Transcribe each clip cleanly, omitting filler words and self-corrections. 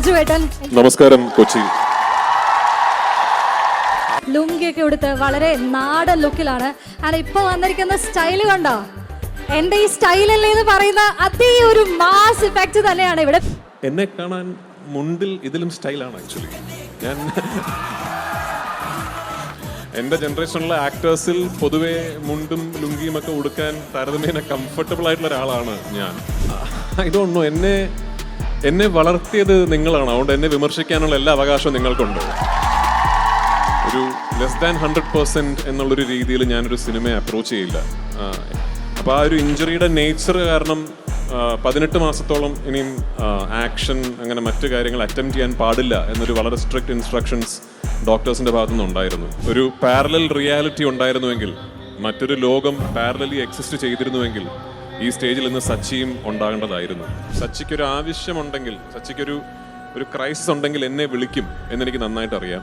രാജുവേട്ടൻ. നമസ്കാരം കൊച്ചി. ലുങ്കിയൊക്കെ എടുത്ത് വളരെ നാടൻ ലുക്കിലാണ്. ഇപ്പൊ വന്നിരിക്കുന്ന സ്റ്റൈല് കണ്ടോ? എന്റെ ഈ സ്റ്റൈലല്ലേ എന്ന് പറയുന്ന അതേ ഒരു മാസ് ഇഫക്റ്റ് തന്നെയാണ് ഇവിടെ. എന്നെ കാണാൻ മുണ്ടിൽ ഇതിലും സ്റ്റൈലാണ് ആക്ച്വലി. ഞാൻ എൻ്റെ ജനറേഷനിലെ ആക്ടേഴ്സിൽ പൊതുവെ മുണ്ടും ലുങ്കിയും ഒക്കെ ഉടുക്കാൻ താരതമ്യേന കംഫർട്ടബിൾ ആയിട്ടുള്ള ഒരാളാണ് ഞാൻ. ഇതൊന്നും എന്നെ വളർത്തിയത് നിങ്ങളാണ്. അതുകൊണ്ട് എന്നെ വിമർശിക്കാനുള്ള എല്ലാ അവകാശവും നിങ്ങൾക്കുണ്ട്. ഒരു <100% എന്നുള്ളൊരു രീതിയിൽ ഞാനൊരു സിനിമയെ അപ്രോച്ച് ചെയ്യില്ല. അപ്പോൾ ആ ഒരു ഇഞ്ചുറിയുടെ നേച്ചർ കാരണം 18 മാസത്തോളം ഇനിയും ആക്ഷൻ അങ്ങനെ മറ്റു കാര്യങ്ങൾ അറ്റംപ്റ്റ് ചെയ്യാൻ പാടില്ല എന്നൊരു വളരെ സ്ട്രിക്റ്റ് ഇൻസ്ട്രക്ഷൻസ് ഡോക്ടേഴ്സിൻ്റെ ഭാഗത്തുനിന്ന് ഉണ്ടായിരുന്നു. ഒരു പാരലൽ റിയാലിറ്റി ഉണ്ടായിരുന്നുവെങ്കിൽ, മറ്റൊരു ലോകം പാരലലി എക്സിസ്റ്റ് ചെയ്തിരുന്നുവെങ്കിൽ ഈ സ്റ്റേജിൽ ഇന്ന് സച്ചിയും ഉണ്ടാകേണ്ടതായിരുന്നു. സച്ചിക്കൊരു ആവശ്യമുണ്ടെങ്കിൽ, സച്ചിക്കൊരു ക്രൈസിസ് ഉണ്ടെങ്കിൽ എന്നെ വിളിക്കും എന്നെനിക്ക് നന്നായിട്ട് അറിയാം.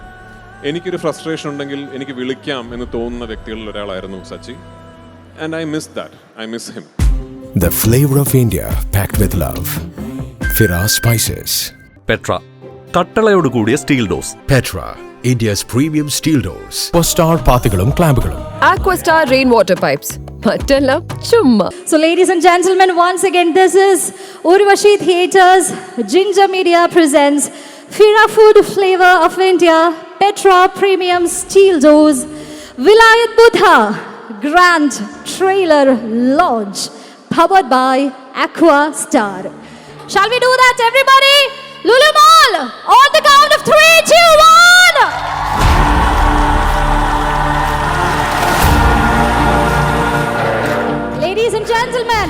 എനിക്കൊരു ഫ്രസ്ട്രേഷൻ ഉണ്ടെങ്കിൽ എനിക്ക് വിളിക്കാം എന്ന് തോന്നുന്ന വ്യക്തികളിൽ ഒരാളായിരുന്നു Sachi. And I miss that. I miss him. The flavor of India packed with love. Firas Spices. Petra. കട്ടളയോട് കൂടിയ steel dose. Petra, India's premium steel doors. Postar പാത്തികളും ക്ലാമ്പുകളും. Aquastar rainwater pipes. മറ്റെല്ലാം ചുമ്മാ. So ladies and gentlemen, once again this is Urvashi Theatres, Ginger Media presents Fira Food Flavor of India, Petra Premium Steel Doors, Vilayat Buddha Grand Trailer Launch, powered by Aquastar. Shall we do that, everybody? Lulu Mall, on the count of 3, 2, 1. Ladies and gentlemen,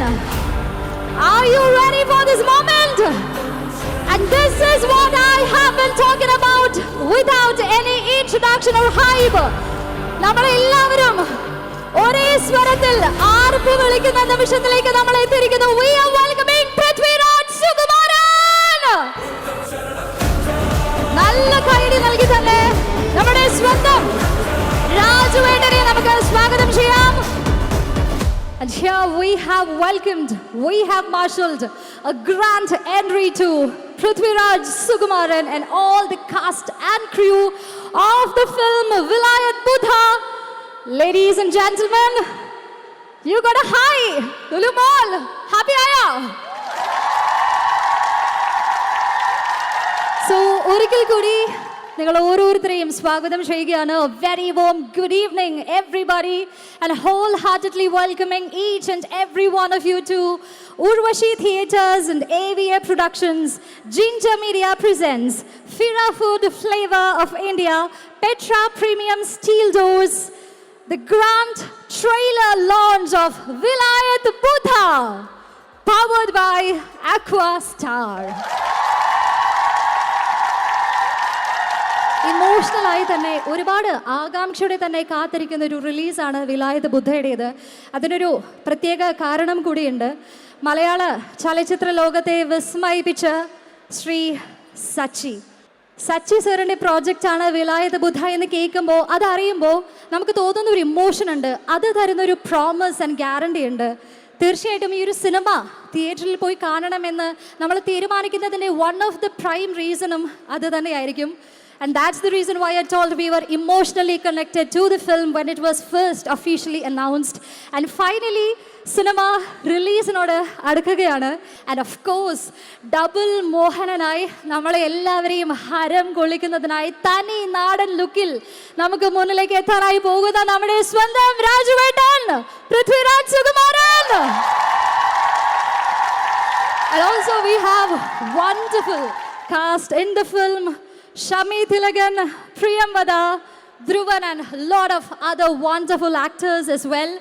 are you ready for this moment? And this is what I have been talking about without any introduction or hype. നമ്മളെല്ലാവരും ഒരേ സ്വരത്തിൽ ആർപ്പ് വിളിക്കുന്ന നിമിഷത്തിലേക്ക് നമ്മൾ എത്തിയിരിക്കുന്നു. We are welcoming Prithviraj Sukumaran. നല്ല കൈയടി നൽകി തന്നെ നമ്മുടെ സ്വന്തം രാജുവേട്ടനെ നമുക്ക് സ്വാഗതം ചെയ്യാം. And here we have marshaled a grand entry to Prithviraj Sukumaran and all the cast and crew of the film Vilayat Buddha. Ladies and gentlemen, you got a hi, Lulu Mall. Happy Aya. So, ഒരിക്കൽ കൂടി നിങ്ങൾ ഓരോരുത്തരെയും സ്വാഗതം ചെയ്യുകയാണ്. Very warm good evening everybody, and wholeheartedly welcoming each and every one of you to Urvashi Theatres and AVA Productions. Ginger Media presents Fira Food Flavor of India, Petra Premium Steel Doors, the grand trailer launch of Vilayat Buddha, powered by Aquastar. ഇമോഷണലായി തന്നെ ഒരുപാട് ആകാംക്ഷയോടെ തന്നെ കാത്തിരിക്കുന്ന ഒരു റിലീസാണ് വിലായത്ത് ബുദ്ധയുടേത്. അതിനൊരു പ്രത്യേക കാരണം കൂടിയുണ്ട്. മലയാള ചലച്ചിത്ര ലോകത്തെ വിസ്മയിപ്പിച്ച ശ്രീ സച്ചി സാറിൻ്റെ പ്രോജക്റ്റാണ് വിലായത്ത് ബുദ്ധ എന്ന് കേൾക്കുമ്പോൾ, അതറിയുമ്പോൾ നമുക്ക് തോന്നുന്ന ഒരു ഇമോഷൻ ഉണ്ട്. അത് തരുന്നൊരു പ്രോമിസ് ആൻഡ് ഗ്യാരണ്ടി ഉണ്ട്. തീർച്ചയായിട്ടും ഈ ഒരു സിനിമ തിയേറ്ററിൽ പോയി കാണണമെന്ന് നമ്മൾ തീരുമാനിക്കുന്നതിൻ്റെ വൺ ഓഫ് ദ പ്രൈം റീസണും അത് തന്നെയായിരിക്കും. And that's the reason why I told we were emotionally connected to the film when it was first officially announced. And finally, cinema release-നോട് അടുക്കുകയാണ്. And of course, ഡബിൾ മോഹനനായി നമ്മളെ എല്ലാവരെയും ഹരം കൊള്ളിക്കുന്നതിനായി തനി നാടൻ ലുക്കിൽ നമുക്ക് മുന്നിലേക്ക് എത്താനായി പോകുന്ന നമ്മുടെ സ്വന്തം Rajuvettan Prithviraj Sukumaran. And also we have wonderful cast in the film. Shami Thilagan, Priyam Vada, Dhruvan and a lot of other wonderful actors as well.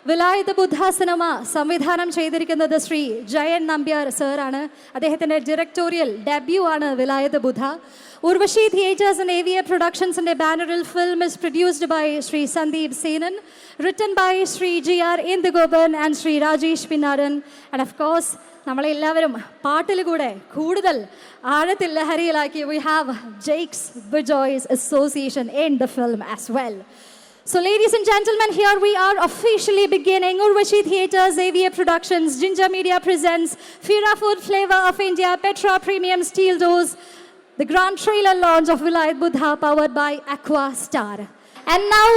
Vilayath Buddha cinema സംവിധാനം ചെയ്തിരിക്കുന്നത് ശ്രീ ജയൻ നമ്പ്യാർ സാറാണ്. അദ്ദേഹത്തിൻ്റെ ഡയറക്ടോറിയൽ ഡെബ്യൂ ആണ് Vilayath Buddha. Urvashi theatres and AVA പ്രൊഡക്ഷൻസിൻ്റെ ബാനറിൽ film is produced by Shri Sandeep Senan, written by Shri GR Indugopan and Shri Rajesh Pinnadan. And of course നമ്മളെല്ലാവരും പാട്ടിലൂടെ കൂടുതൽ ആഴത്തിൽ ലഹരിയിലാക്കി. We have Jake's Bijoy's association in the film as well. So ladies and gentlemen, here we are officially beginning. Urvashi Theatres, AVA Productions, Ginger Media presents Fira Food Flavor of India, Petra Premium Steel Doors, the grand trailer launch of Vilayat Buddha powered by Aqua Star. And now,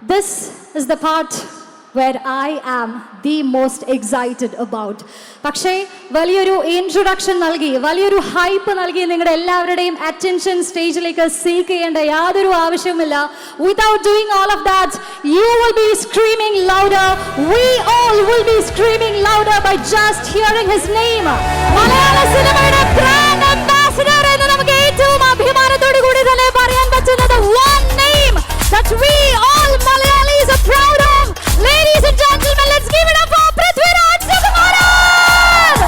this is the part where I am the most excited about. പക്ഷേ വലിയൊരു introduction നൽകി, വലിയൊരു hype നൽകി നിങ്ങളുടെ എല്ലാവരുടെയും attention സ്റ്റേജിലേക്ക് seek ചെയ്യേണ്ട യാതൊരു ആവശ്യവുമില്ല. Without doing all of that, you will be screaming louder. We all will be screaming louder by just hearing his name. മലയാള സിനിമയുടെ ബ്രാൻഡ് അംബാസിഡർ എന്ന് നമുക്ക് ഏറ്റവും അഭിമാനത്തോടു കൂടി തന്നെ പറയാൻ പറ്റുന്നത് one name that we all Malayalis are proud of. Ladies and gentlemen, let's give it up for Prithviraj Sukumaran.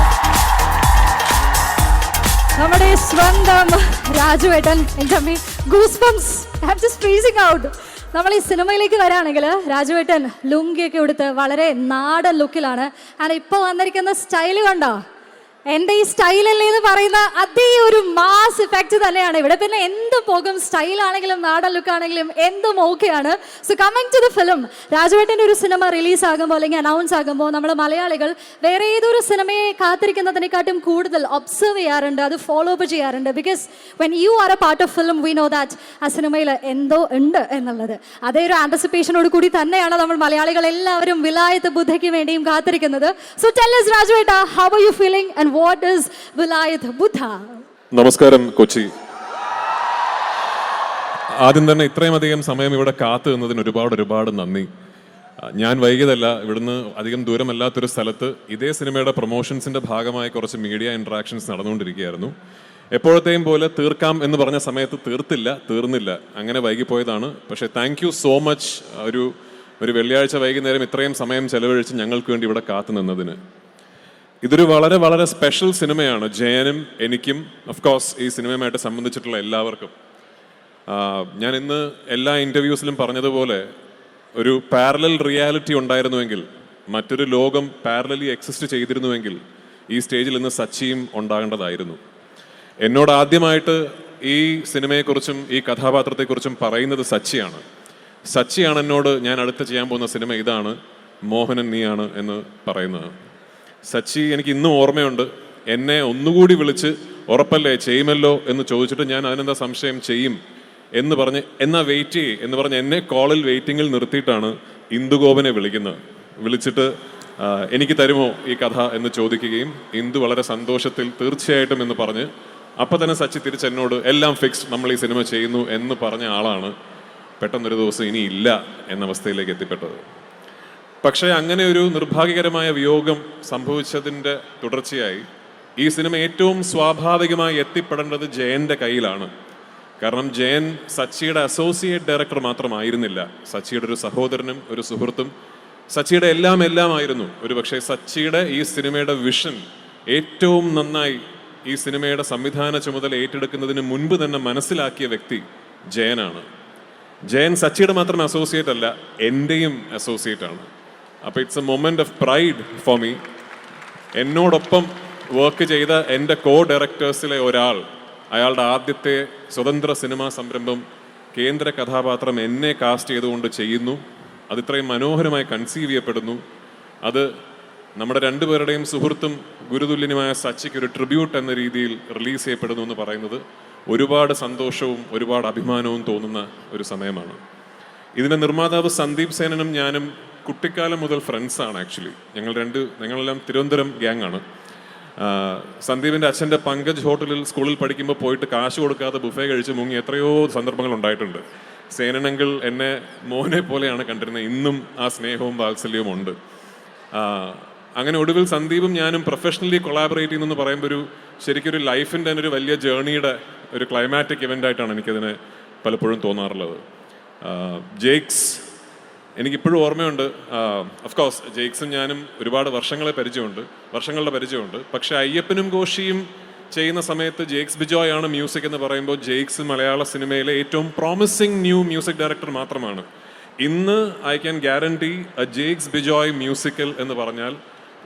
നമ്മുടെ സ്വന്തം രാജുവേട്ടൻ, എൻ്റെ അമ്മേ goose I am just freezing out. നമ്മൾ ഈ സിനിമയിലേക്ക് വരാണെങ്കിൽ രാജുവേട്ടൻ ലുങ്കിയൊക്കെ എടുത്ത് വളരെ നാടൻ ലുക്കിലാണ്. ആൻഡ് ഇപ്പോൾ വന്നിരിക്കുന്ന സ്റ്റൈല് കണ്ടോ? എൻ്റെ ഈ സ്റ്റൈലല്ലേ എന്ന് പറയുന്ന അതേ ഒരു മാസ് ഇഫക്റ്റ് തന്നെയാണ് ഇവിടെ. പിന്നെ എന്ത് പോകും, സ്റ്റൈലാണെങ്കിലും നാടൻ ലുക്കാണെങ്കിലും എന്തും ഓക്കെയാണ്. So coming to the film, രാജുവേട്ടൻ്റെ ഒരു സിനിമ റിലീസ് ആകുമ്പോൾ അല്ലെങ്കിൽ അനൗൺസ് ആകുമ്പോൾ നമ്മൾ മലയാളികൾ വേറെ ഏതൊരു സിനിമയെ കാത്തിരിക്കുന്നതിനെക്കാട്ടും കൂടുതൽ ഒബ്സർവ് ചെയ്യാറുണ്ട്, അത് ഫോളോ അപ്പ് ചെയ്യാറുണ്ട്. Because when you are A part of film we know that ആ സിനിമയിൽ എന്തോ ഉണ്ട് എന്നുള്ളത്. അതേ ഒരു ആൻറ്റിസിപ്പേഷനോട് കൂടി തന്നെയാണ് നമ്മൾ മലയാളികൾ എല്ലാവരും വിലായത്ത് ബുദ്ധയ്ക്ക് വേണ്ടിയും കാത്തിരിക്കുന്നത്. So tell us Rajuvetta, how are you feeling and what is Vilayat Buddha? നമസ്കാരം കൊച്ചി. ആദ്യം തന്നെ ഇത്രയും അധികം സമയം ഇവിടെ കാത്തു നിന്നതിന് ഒരുപാട് നന്ദി. ഞാൻ വൈകിയതല്ല, ഇവിടുന്ന് അധികം ദൂരമല്ലാത്തൊരു സ്ഥലത്ത് ഇതേ സിനിമയുടെ പ്രൊമോഷൻസിന്റെ ഭാഗമായി കുറച്ച് മീഡിയ ഇന്ററാക്ഷൻസ് നടന്നുകൊണ്ടിരിക്കുകയായിരുന്നു. എപ്പോഴത്തെയും പോലെ തീർക്കാം എന്ന് പറഞ്ഞ സമയത്ത് തീർന്നില്ല, അങ്ങനെ വൈകിപ്പോയതാണ്. പക്ഷേ താങ്ക് യു സോ മച്ച് ഒരു വെള്ളിയാഴ്ച വൈകുന്നേരം ഇത്രയും സമയം ചെലവഴിച്ച് ഞങ്ങൾക്ക് വേണ്ടി ഇവിടെ കാത്തു നിന്നതിന്. ഇതൊരു വളരെ സ്പെഷ്യൽ സിനിമയാണ് ജയനും എനിക്കും, ഓഫ് കോഴ്സ് ഈ സിനിമയുമായിട്ട് സംബന്ധിച്ചിട്ടുള്ള എല്ലാവർക്കും. ഞാൻ ഇന്ന് എല്ലാ ഇൻ്റർവ്യൂസിലും പറഞ്ഞതുപോലെ ഒരു പാരലൽ റിയാലിറ്റി ഉണ്ടായിരുന്നുവെങ്കിൽ, മറ്റൊരു ലോകം പാരലലി എക്സിസ്റ്റ് ചെയ്തിരുന്നുവെങ്കിൽ ഈ സ്റ്റേജിൽ ഇന്ന് സച്ചിയും ഉണ്ടാകേണ്ടതായിരുന്നു. എന്നോട് ആദ്യമായിട്ട് ഈ സിനിമയെക്കുറിച്ചും ഈ കഥാപാത്രത്തെക്കുറിച്ചും പറയുന്നത് സച്ചിയാണ് എന്നോട് ഞാൻ അടുത്ത് ചെയ്യാൻ പോകുന്ന സിനിമ ഇതാണ്, മോഹനൻ നീയാണ് എന്ന് പറയുന്നത്. സച്ചി എനിക്ക് ഇന്നും ഓർമ്മയുണ്ട്, എന്നെ ഒന്നുകൂടി വിളിച്ച് ഉറപ്പല്ലേ ചെയ്യുമല്ലോ എന്ന് ചോദിച്ചിട്ട് ഞാൻ അതിനെന്താ സംശയം ചെയ്യും എന്ന് പറഞ്ഞ് എന്നാ വെയിറ്റ് ചെയ്യ് എന്ന് പറഞ്ഞ് എന്നെ കോളിൽ വെയിറ്റിങ്ങിൽ നിർത്തിയിട്ടാണ് ഇന്ദുഗോപനെ വിളിച്ചിട്ട് എനിക്ക് തരുമോ ഈ കഥ എന്ന് ചോദിക്കുകയും ഇന്ദു വളരെ സന്തോഷത്തിൽ തീർച്ചയായിട്ടും എന്ന് പറഞ്ഞ് അപ്പം തന്നെ സച്ചി തിരിച്ചെന്നോട് എല്ലാം ഫിക്സ്ഡ്, നമ്മൾ ഈ സിനിമ ചെയ്യുന്നു എന്ന് പറഞ്ഞ ആളാണ് പെട്ടെന്നൊരു ദിവസം ഇനി ഇല്ല എന്ന അവസ്ഥയിലേക്ക് എത്തിപ്പെട്ടത്. പക്ഷേ അങ്ങനെ ഒരു നിർഭാഗ്യകരമായ വിയോഗം സംഭവിച്ചതിൻ്റെ തുടർച്ചയായി ഈ സിനിമ ഏറ്റവും സ്വാഭാവികമായി എത്തിപ്പെടേണ്ടത് ജയൻ്റെ കയ്യിലാണ്. കാരണം ജയൻ സച്ചിയുടെ അസോസിയേറ്റ് ഡയറക്ടർ മാത്രമായിരുന്നില്ല, സച്ചിയുടെ ഒരു സഹോദരനും ഒരു സുഹൃത്തും, സച്ചിയുടെ എല്ലാമായിരുന്നു. ഒരു പക്ഷേ സച്ചിയുടെ ഈ സിനിമയുടെ വിഷൻ ഏറ്റവും നന്നായി ഈ സിനിമയുടെ സംവിധാന ചുമതല ഏറ്റെടുക്കുന്നതിന് മുൻപ് തന്നെ മനസ്സിലാക്കിയ വ്യക്തി ജയനാണ്. ജയൻ സച്ചിയുടെ മാത്രം അസോസിയേറ്റ് അല്ല, എൻ്റെയും അസോസിയേറ്റ് ആണ്. അപ്പോൾ it's A moment of pride for me. എന്നോടൊപ്പം വർക്ക് ചെയ്ത എൻ്റെ കോ ഡയറക്ടേഴ്സിലെ ഒരാൾ, അയാളുടെ ആദ്യത്തെ സ്വതന്ത്ര സിനിമാ സംരംഭം കേന്ദ്ര കഥാപാത്രം എന്നെ കാസ്റ്റ് ചെയ്തുകൊണ്ട് ചെയ്യുന്നു. അതിത്രയും മനോഹരമായി കൺസീവ് ചെയ്യപ്പെടുന്നു. അത് നമ്മുടെ രണ്ടുപേരുടെയും സുഹൃത്തും ഗുരുതുല്യനുമായ സച്ചിക്ക് ഒരു ട്രിബ്യൂട്ട് എന്ന രീതിയിൽ റിലീസ് ചെയ്യപ്പെടുന്നു എന്ന് പറയുന്നത് ഒരുപാട് സന്തോഷവും ഒരുപാട് അഭിമാനവും തോന്നുന്ന ഒരു സമയമാണ്. ഇതിൻ്റെ നിർമ്മാതാവ് സന്ദീപ് സേനനും ഞാനും കുട്ടിക്കാലം മുതൽ ഫ്രണ്ട്സാണ്. ആക്ച്വലി ഞങ്ങളെല്ലാം തിരുവനന്തപുരം ഗ്യാങ് ആണ്. സന്ദീപിൻ്റെ അച്ഛൻ്റെ പങ്കജ് ഹോട്ടലിൽ സ്കൂളിൽ പഠിക്കുമ്പോൾ പോയിട്ട് കാശ് കൊടുക്കാതെ ബുഫേ കഴിച്ച് മുങ്ങി എത്രയോ സന്ദർഭങ്ങൾ ഉണ്ടായിട്ടുണ്ട്. സേനനങ്കിൾ എന്നെ മോനെ പോലെയാണ് കണ്ടിരുന്നത്. ഇന്നും ആ സ്നേഹവും വാത്സല്യവും ഉണ്ട്. അങ്ങനെ ഒടുവിൽ സന്ദീപും ഞാനും പ്രൊഫഷണലി കൊളാബറേറ്റ് ചെയ്യുന്നു പറയുമ്പോൾ ശരിക്കൊരു ലൈഫിൻ്റെ തന്നെ ഒരു വലിയ ജേർണിയുടെ ഒരു ക്ലൈമാറ്റിക് ഇവൻ്റ് ആയിട്ടാണ് എനിക്കതിനെ പലപ്പോഴും തോന്നാറുള്ളത്. ജെയ്ക്സ് എനിക്കിപ്പോഴും ഓർമ്മയുണ്ട്. ഓഫ് കോഴ്സ് ജെയ്ക്സും ഞാനും ഒരുപാട് വർഷങ്ങളുടെ പരിചയമുണ്ട്. പക്ഷെ അയ്യപ്പനും ഘോഷിയും ചെയ്യുന്ന സമയത്ത് ജെയ്ക്സ് ബിജോയ് ആണ് മ്യൂസിക് എന്ന് പറയുമ്പോൾ ജെയ്ക്സ് മലയാള സിനിമയിലെ ഏറ്റവും പ്രോമിസിങ് ന്യൂ മ്യൂസിക് ഡയറക്ടർ മാത്രമാണ്. ഇന്ന് I can guarantee A Jakes Bijoy musical എന്ന് പറഞ്ഞാൽ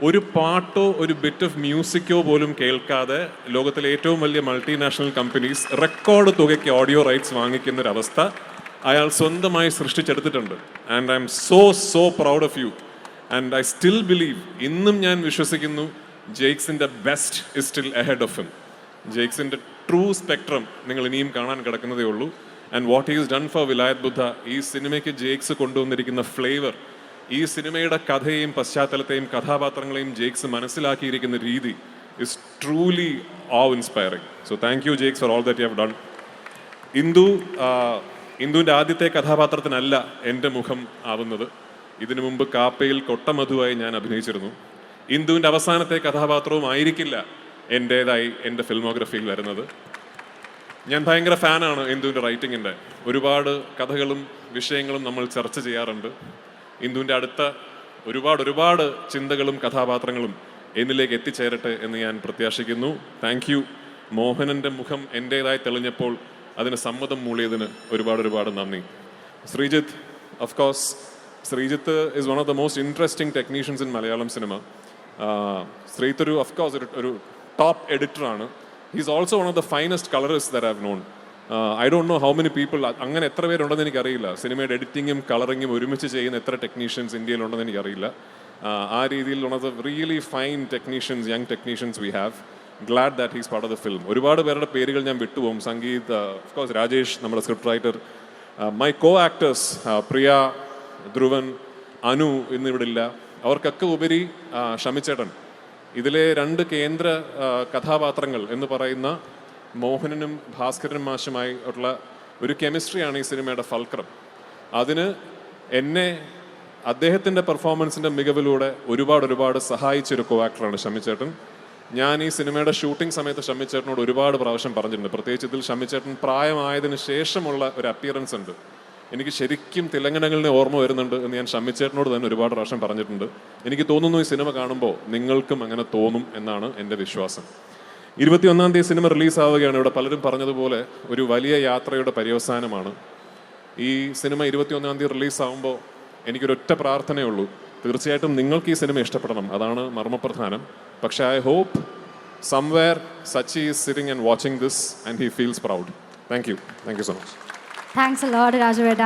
ഒരു പാട്ടോ ഒരു ബിറ്റ് ഓഫ് മ്യൂസിക്കോ പോലും കേൾക്കാതെ ലോകത്തിലെ ഏറ്റവും വലിയ മൾട്ടിനാഷണൽ കമ്പനീസ് റെക്കോർഡ് തുകയ്ക്ക് ഓഡിയോ റൈറ്റ്സ് വാങ്ങിക്കുന്ന ഒരു അവസ്ഥ അയാൾ സ്വന്തമായി സൃഷ്ടിച്ചെടുത്തിട്ടുണ്ട്. And I am so proud of you. And I still believe, ഇന്നും ഞാൻ വിശ്വസിക്കുന്നു, ജെയ്ക്സിൻ്റെ best is still ahead of him. ജേക്സിൻ്റെ ട്രൂ സ്പെക്ട്രം നിങ്ങൾ ഇനിയും കാണാൻ കിടക്കുന്നതേ ഉള്ളൂ. And what is done for Vilayath Buddha, ഈ സിനിമയ്ക്ക് ജേക്സ് കൊണ്ടുവന്നിരിക്കുന്ന ഫ്ലേവർ, ഈ സിനിമയുടെ കഥയെയും പശ്ചാത്തലത്തെയും കഥാപാത്രങ്ങളെയും ജേക്സ് മനസ്സിലാക്കിയിരിക്കുന്ന രീതി is truly awe-inspiring. So thank you, Jakes, for all that you have done. ഇന്ദുവിൻ്റെ ആദ്യത്തെ കഥാപാത്രത്തിനല്ല എൻ്റെ മുഖം ആവുന്നത്. ഇതിനു മുമ്പ് കാപ്പയിൽ കൊട്ടമധുവായി ഞാൻ അഭിനയിച്ചിരുന്നു. ഇന്ദുവിൻ്റെ അവസാനത്തെ കഥാപാത്രവും ആയിരിക്കില്ല എൻ്റേതായി എൻ്റെ ഫിൽമോഗ്രഫിയിൽ വരുന്നത്. ഞാൻ ഭയങ്കര ഫാനാണ് ഇന്ദുവിൻ്റെ റൈറ്റിങ്ങിൻ്റെ. ഒരുപാട് കഥകളും വിഷയങ്ങളും നമ്മൾ ചർച്ച ചെയ്യാറുണ്ട്. ഇന്ദുവിൻ്റെ അടുത്ത ഒരുപാട് ചിന്തകളും കഥാപാത്രങ്ങളും എന്നിലേക്ക് എത്തിച്ചേരട്ടെ എന്ന് ഞാൻ പ്രത്യാശിക്കുന്നു. Thank you. മോഹനൻ്റെ മുഖം എൻ്റേതായി തെളിഞ്ഞപ്പോൾ അതിന് സമ്മതം മൂളിയതിന് ഒരുപാട് നന്ദി. Sreejith, of course, Sreejith is one of the most interesting technicians in Malayalam cinema. Sreejith of course ഒരു ടോപ്പ് എഡിറ്ററാണ്. He's also one of the finest colourist that I have known. I don't know how many people, അങ്ങനെ എത്ര പേരുണ്ടെന്ന് എനിക്കറിയില്ല. സിനിമയുടെ എഡിറ്റിങ്ങും കളറിങ്ങും ഒരുമിച്ച് ചെയ്യുന്ന എത്ര technicians ഇന്ത്യയിലുണ്ടെന്ന് എനിക്കറിയില്ല. ആ രീതിയിൽ one of the really fine technicians, young technicians we have. GLAAD that he's part of the film. ഒരുപാട് പേരുടെ പേരുകൾ ഞാൻ വിട്ടുപോകും. സംഗീത്, ഓഫ് കോഴ്സ് രാജേഷ്, നമ്മുടെ script writer, my co actors Priya, Dhruvan, Anu എന്നിവിടെ ഇല്ല. അവർക്കൊക്കെ ഉപരി ഷമിച്ചേട്ടൻ. ഇതിലെ 2 കേന്ദ്ര കഥാപാത്രങ്ങൾ എന്ന് പറയുന്ന മോഹനനും ഭാസ്കരനും മാഷുമായി ഉള്ള ഒരു കെമിസ്ട്രിയാണ് ഈ സിനിമയുടെ ഫൽക്രം. അതിന് എന്നെ അദ്ദേഹത്തിൻ്റെ പെർഫോമൻസിൻ്റെ മികവിലൂടെ ഒരുപാട് സഹായിച്ചൊരു കോ ആക്ടറാണ് ഷമിച്ചേട്ടൻ. ഞാൻ ഈ സിനിമയുടെ ഷൂട്ടിംഗ് സമയത്ത് ഷമിച്ചേട്ടനോട് ഒരുപാട് പ്രാവശ്യം പറഞ്ഞിട്ടുണ്ട്. പ്രത്യേകിച്ച് ഇതിൽ ഷമിച്ചേട്ടൻ പ്രായമായതിനു ശേഷമുള്ള ഒരു അപ്പിയറൻസ് ഉണ്ട്. എനിക്ക് ശരിക്കും തിലങ്കനകളിനെ ഓർമ്മ വരുന്നുണ്ട് എന്ന് ഞാൻ ഷമിച്ചേട്ടനോട് തന്നെ ഒരുപാട് പ്രാവശ്യം പറഞ്ഞിട്ടുണ്ട്. എനിക്ക് തോന്നുന്നു ഈ സിനിമ കാണുമ്പോൾ നിങ്ങൾക്കും അങ്ങനെ തോന്നും എന്നാണ് എൻ്റെ വിശ്വാസം. 21-ാം തീയതി സിനിമ റിലീസാവുകയാണ്. ഇവിടെ പലരും പറഞ്ഞതുപോലെ ഒരു വലിയ യാത്രയുടെ പര്യവസാനമാണ്. ഈ സിനിമ 21-ാം തീയതി റിലീസാവുമ്പോൾ എനിക്കൊരൊറ്റ പ്രാർത്ഥനയുള്ളൂ. തീർച്ചയായിട്ടും നിങ്ങൾക്ക് ഈ സിനിമ ഇഷ്ടപ്പെടണം, അതാണ് മർമ്മപ്രധാനം. പക്ഷേ I hope somewhere Sachy is sitting and watching this and he feels proud. Thank you so much. Thanks a lot Rajuvetta.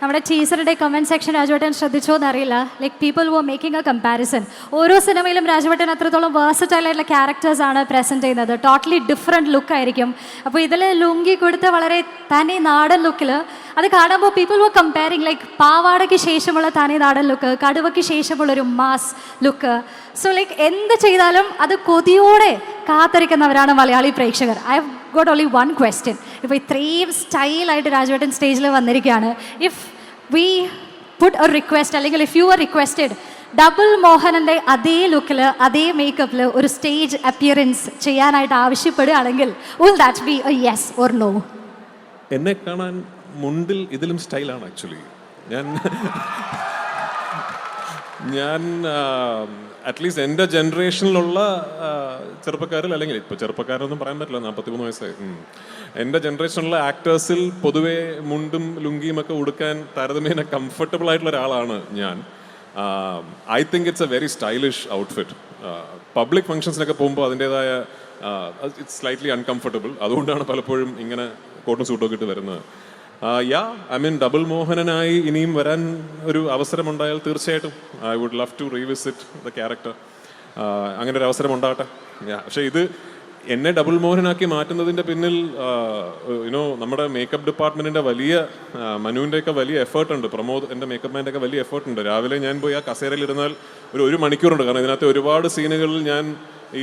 നമ്മുടെ ടീച്ചറുടെ കമൻറ്റ് സെക്ഷൻ രാജുവേട്ടൻ ശ്രദ്ധിച്ചോ എന്നറിയില്ല. Like people were making a comparison. ഓരോ സിനിമയിലും രാജുവേട്ടൻ അത്രത്തോളം വേഴ്സറ്റൈൽ ആയിട്ടുള്ള ക്യാരക്ടേഴ്സാണ് പ്രസൻറ്റ് ചെയ്യുന്നത്. ടോട്ടലി ഡിഫറെൻറ്റ് ലുക്കായിരിക്കും. അപ്പോൾ ഇതിൽ ലുങ്കി കൊടുത്ത വളരെ തനി നാടൻ ലുക്കിൽ അത് കാണുമ്പോൾ പീപ്പിൾ വർ കമ്പയറിങ് ലൈക്ക് പാവാടയ്ക്ക് ശേഷമുള്ള തനി നാടൻ ലുക്ക്, കടുവയ്ക്ക് ശേഷമുള്ളൊരു മാസ് ലുക്ക്. സോ ലൈക്ക് എന്ത് ചെയ്താലും അത് കൊതിയോടെ കാത്തിരിക്കുന്നവരാണ് മലയാളി പ്രേക്ഷകർ. I have got only one question. ഇപ്പോൾ ഇത്രയും സ്റ്റൈലായിട്ട് രാജുവേട്ടൻ സ്റ്റേജിൽ വന്നിരിക്കുകയാണ്. If we put a request, അല്ലെങ്കിൽ if you are requested double മോഹനൻ്റെ അതേ ലുക്കിൽ അതേ മേക്കപ്പിൽ ഒരു സ്റ്റേജ് അപ്പിയറൻസ് ചെയ്യാനായിട്ട് ആവശ്യപ്പെടുകയാണെങ്കിൽ will that be a yes or no? എന്നെ കാണാൻ മുണ്ടിൽ ഇതിലും സ്റ്റൈലാണ് ആക്ച്വലി. ഞാൻ അറ്റ്ലീസ്റ്റ് എൻ്റെ ജനറേഷനിലുള്ള ചെറുപ്പക്കാരിൽ, അല്ലെങ്കിൽ ഇപ്പോൾ ചെറുപ്പക്കാരൊന്നും പറയാൻ പറ്റില്ല, 43 വയസ്സായി. എൻ്റെ ജനറേഷനിലുള്ള ആക്ടേഴ്സിൽ പൊതുവേ മുണ്ടും ലുങ്കിയും ഒക്കെ ഉടുക്കാൻ താരതമ്യേന കംഫർട്ടബിൾ ആയിട്ടുള്ള ഒരാളാണ് ഞാൻ. I think it's a very stylish outfit. Public ഫങ്ഷൻസിനൊക്കെ പോകുമ്പോൾ അതിൻ്റേതായ ഇറ്റ്സ് സ്ലൈറ്റ്ലി അൺകംഫർട്ടബിൾ. അതുകൊണ്ടാണ് പലപ്പോഴും ഇങ്ങനെ കോട്ടും സൂട്ടൊക്കെ ഇട്ട് വരുന്നത്. ഡബിൾ മോഹനനായി ഇനിയും വരാൻ ഒരു അവസരമുണ്ടായാൽ തീർച്ചയായിട്ടും I would love to revisit the character. അങ്ങനെ ഒരു അവസരം ഉണ്ടാകട്ടെ. പക്ഷേ ഇത് എന്നെ ഡബിൾ മോഹനാക്കി മാറ്റുന്നതിൻ്റെ പിന്നിൽ നമ്മുടെ മേക്കപ്പ് ഡിപ്പാർട്ട്മെൻറ്റിൻ്റെ വലിയ മനുവിൻ്റെയൊക്കെ വലിയ എഫേർട്ട് ഉണ്ട്. പ്രമോദ്, എൻ്റെ മേക്കപ്പ് മാൻ്റെ ഒക്കെ വലിയ എഫേർട്ട് ഉണ്ട്. രാവിലെ ഞാൻ പോയി ആ കസേരയിൽ ഇരുന്നാൽ ഒരു മണിക്കൂറുണ്ട്. കാരണം ഇതിനകത്ത് ഒരുപാട് സീനുകളിൽ ഞാൻ ഈ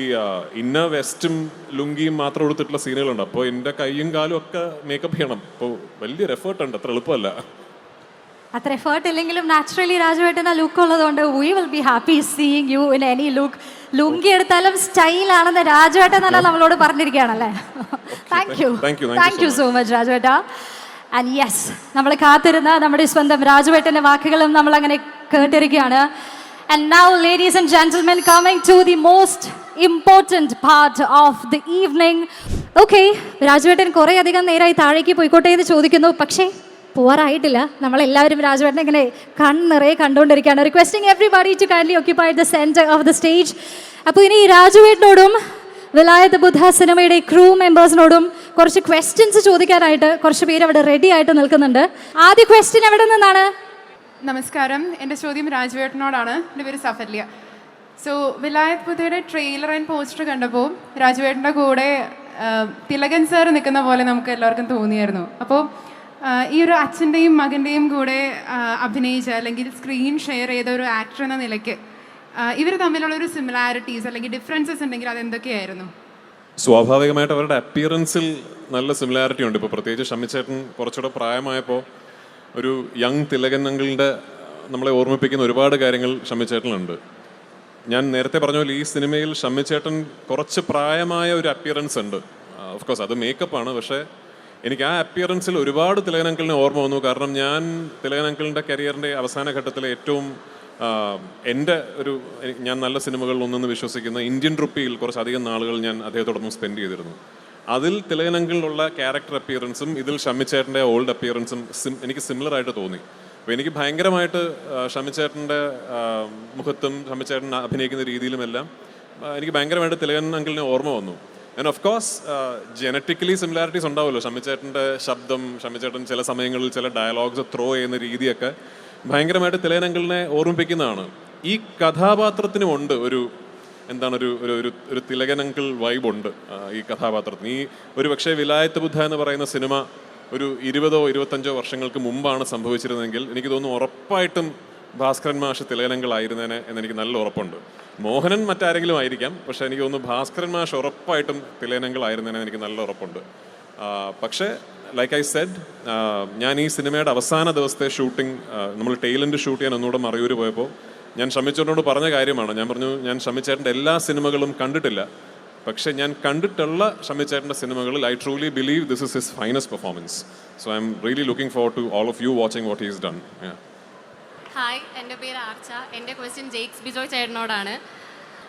ഇന്ന വെസ്റ്റും ലുങ്കിയും മാത്രം എടുത്തിട്ടുള്ള സീനുകളുണ്ട്. അപ്പോൾ എൻ്റെ കൈയും കാലും ഒക്കെ മേക്കപ്പ് ചെയ്യണം. അപ്പോൾ വലിയൊരു എഫേർട്ട് ഉണ്ട്, അത്ര എളുപ്പമല്ല. അത്ര എഫേർട്ട് ഇല്ലെങ്കിലും നാച്ചുറലി രാജുവേട്ടൻ ആ ലുക്ക് ഉള്ളതുകൊണ്ട് we will be happy seeing you in any look. Lungi എടുത്താലും സ്റ്റൈലാണെന്ന് രാജുവേട്ടൻ തന്നെ നമ്മളോട് പറഞ്ഞിരിക്കുകയാണല്ലേ. Thank you so much Rajuvetta. And yes, നമ്മൾ കാത്തിരുന്ന നമ്മുടെ സ്വന്തം രാജുവേട്ടൻ്റെ വാക്കുകളും നമ്മൾ അങ്ങനെ കേട്ടിരിക്കുകയാണ്. And now, ladies and gentlemen, coming to the most important part of the evening. Okay, രാജുവേട്ടൻ കുറേ അധികം നേരമായി താഴേക്ക് പോയിക്കോട്ടെ എന്ന് ചോദിക്കുന്നു. പക്ഷേ പോവാറായിട്ടില്ല. നമ്മളെല്ലാവരും രാജുവേട്ടനെ ഇങ്ങനെ കണ്ണിറയെ കണ്ടുകൊണ്ടിരിക്കുകയാണ്. Requesting everybody to kindly occupy the centre of the stage. അപ്പോൾ ഇനി രാജുവേട്ടനോടും വിലായത് ബുദ്ധ സിനിമയുടെ ക്രൂ മെമ്പേഴ്സിനോടും കുറച്ച് ക്വസ്റ്റ്യൻസ് ചോദിക്കാനായിട്ട് കുറച്ച് പേര് അവിടെ റെഡി ആയിട്ട് നിൽക്കുന്നുണ്ട്. ആദ്യ ക്വസ്റ്റ്യൻ എവിടെ നിന്നാണ്? നമസ്കാരം, എൻ്റെ ചോദ്യം രാജുവേട്ടനോടാണ്. എൻ്റെ പേര് സഫല്യ. സോ വിലായത് ബുദ്ധയുടെ ട്രെയിലർ ആൻഡ് പോസ്റ്റർ കണ്ടപ്പോൾ രാജുവേട്ടൻ്റെ കൂടെ തിലകൻ സാർ നിൽക്കുന്ന പോലെ നമുക്ക് എല്ലാവർക്കും തോന്നിയായിരുന്നു. അപ്പോൾ ഈ ഒരു അച്ഛൻ്റെയും മകൻ്റെയും കൂടെ അഭിനയിച്ച അല്ലെങ്കിൽ സ്ക്രീൻ ഷെയർ ചെയ്ത ഒരു ആക്ടർ എന്ന നിലയ്ക്ക് ഇവർ തമ്മിലുള്ള ഒരു സിമിലാരിറ്റീസ് അല്ലെങ്കിൽ ഡിഫറൻസസ് ഉണ്ടെങ്കിൽ അതെന്തൊക്കെയായിരുന്നു? സ്വാഭാവികമായിട്ട് അവരുടെ അപ്പിയറൻസിൽ നല്ല സിമിലാരിറ്റി ഉണ്ട്. ഇപ്പോൾ പ്രത്യേകിച്ച് ഷമ്മിച്ചേട്ടൻ കുറച്ചുകൂടെ പ്രായമായപ്പോൾ ഒരു യങ് തിലകൻ അങ്കിളിൻ്റെ നമ്മളെ ഓർമ്മിപ്പിക്കുന്ന ഒരുപാട് കാര്യങ്ങൾ ഷമ്മിച്ചേട്ടനുണ്ട്. ഞാൻ നേരത്തെ പറഞ്ഞ പോലെ ഈ സിനിമയിൽ ഷമ്മിച്ചേട്ടൻ കുറച്ച് പ്രായമായ ഒരു അപ്പിയറൻസ് ഉണ്ട്. ഓഫ് കോഴ്സ് അത് മേക്കപ്പാണ്. പക്ഷേ എനിക്ക് ആ അപ്പിയറൻസിൽ ഒരുപാട് തിലകൻ അങ്കിളിനെ ഓർമ്മ വന്നു. കാരണം ഞാൻ തിലകൻ അങ്കിളിൻ്റെ കരിയറിൻ്റെ അവസാന ഘട്ടത്തിലെ ഏറ്റവും എൻ്റെ ഞാൻ നല്ല സിനിമകളിൽ ഒന്നെന്ന് വിശ്വസിക്കുന്ന ഇന്ത്യൻ റുപ്പിയിൽ കുറച്ചധികം നാളുകൾ ഞാൻ അദ്ദേഹത്തോടൊപ്പം സ്പെൻഡ് ചെയ്തിരുന്നു. അതിൽ തിലകൻ അങ്കിളിലുള്ള ക്യാരക്ടർ അപ്പിയറൻസും ഇതിൽ ഷമ്മിച്ചേട്ടൻ്റെ ഓൾഡ് അപ്പിയറൻസും എനിക്ക് സിമിലർ ആയിട്ട് തോന്നി. അപ്പോൾ എനിക്ക് ഭയങ്കരമായിട്ട് ഷമ്മിച്ചേട്ടൻ്റെ മുഖത്തും ഷമ്മിച്ചേട്ടൻ അഭിനയിക്കുന്ന രീതിയിലുമെല്ലാം എനിക്ക് ഭയങ്കരമായിട്ട് തിലകൻ അങ്കിളിനെ ഓർമ്മ വന്നു. And of course genetically similarities ഉണ്ടാവുമല്ലോ. ഷമ്മിച്ചേട്ടൻ്റെ ശബ്ദം, ഷമ്മിച്ചേട്ടൻ ചില സമയങ്ങളിൽ ചില ഡയലോഗ്സ് ത്രോ ചെയ്യുന്ന രീതിയൊക്കെ ഭയങ്കരമായിട്ട് തിലകൻ അങ്കിളിനെ ഓർമ്മിപ്പിക്കുന്നതാണ്. ഈ കഥാപാത്രത്തിനുമുണ്ട് ഒരു തിലകൻ അങ്കിൾ വൈബുണ്ട് ഈ കഥാപാത്രത്തിന്. ഒരു പക്ഷേ വിലായത്ത് ബുദ്ധ എന്ന് പറയുന്ന സിനിമ ഒരു 20 or 25 വർഷങ്ങൾക്ക് മുമ്പാണ് സംഭവിച്ചിരുന്നെങ്കിൽ എനിക്ക് തോന്നുന്നു ഉറപ്പായിട്ടും ഭാസ്കരൻ മാഷ് തിലകൻ അങ്കിൾ ആയിരുന്നേനെ എന്നെനിക്ക് നല്ല ഉറപ്പുണ്ട്. മോഹനൻ മറ്റാരെങ്കിലും ആയിരിക്കാം, പക്ഷേ എനിക്ക് തോന്നുന്നു ഭാസ്കരൻ മാഷ് ഉറപ്പായിട്ടും തിലകൻ അങ്കിൾ ആയിരുന്നേനെ എനിക്ക് നല്ല ഉറപ്പുണ്ട്. പക്ഷേ ലൈക്ക് ഐ സെഡ്, ഞാൻ ഈ സിനിമയുടെ അവസാന ദിവസത്തെ ഷൂട്ടിംഗ് നമ്മൾ ടെയിലൻഡ് ഷൂട്ട് ചെയ്യാൻ ഒന്നുകൂടെ മറയൂർ പോയപ്പോൾ ഞാൻ ഷമ്മിച്ചേട്ടനോട് പറഞ്ഞ കാര്യമാണ്. ഞാൻ പറഞ്ഞു, ഞാൻ ഷമ്മിച്ചേട്ടൻ്റെ എല്ലാ സിനിമകളും കണ്ടിട്ടില്ല, പക്ഷേ ഞാൻ കണ്ടിട്ടുള്ള ഷമ്മിച്ചേട്ടൻ്റെ സിനിമകളിൽ I truly believe this is his finest performance. So I'm really looking forward to all of you watching what he is done. Hi, എൻ്റെ പേര് ആർച്ച. എൻ്റെ ക്വസ്റ്റ്യൻ ജെയ്ക്സ് ബിജോയ് ചേട്ടനോടാണ്.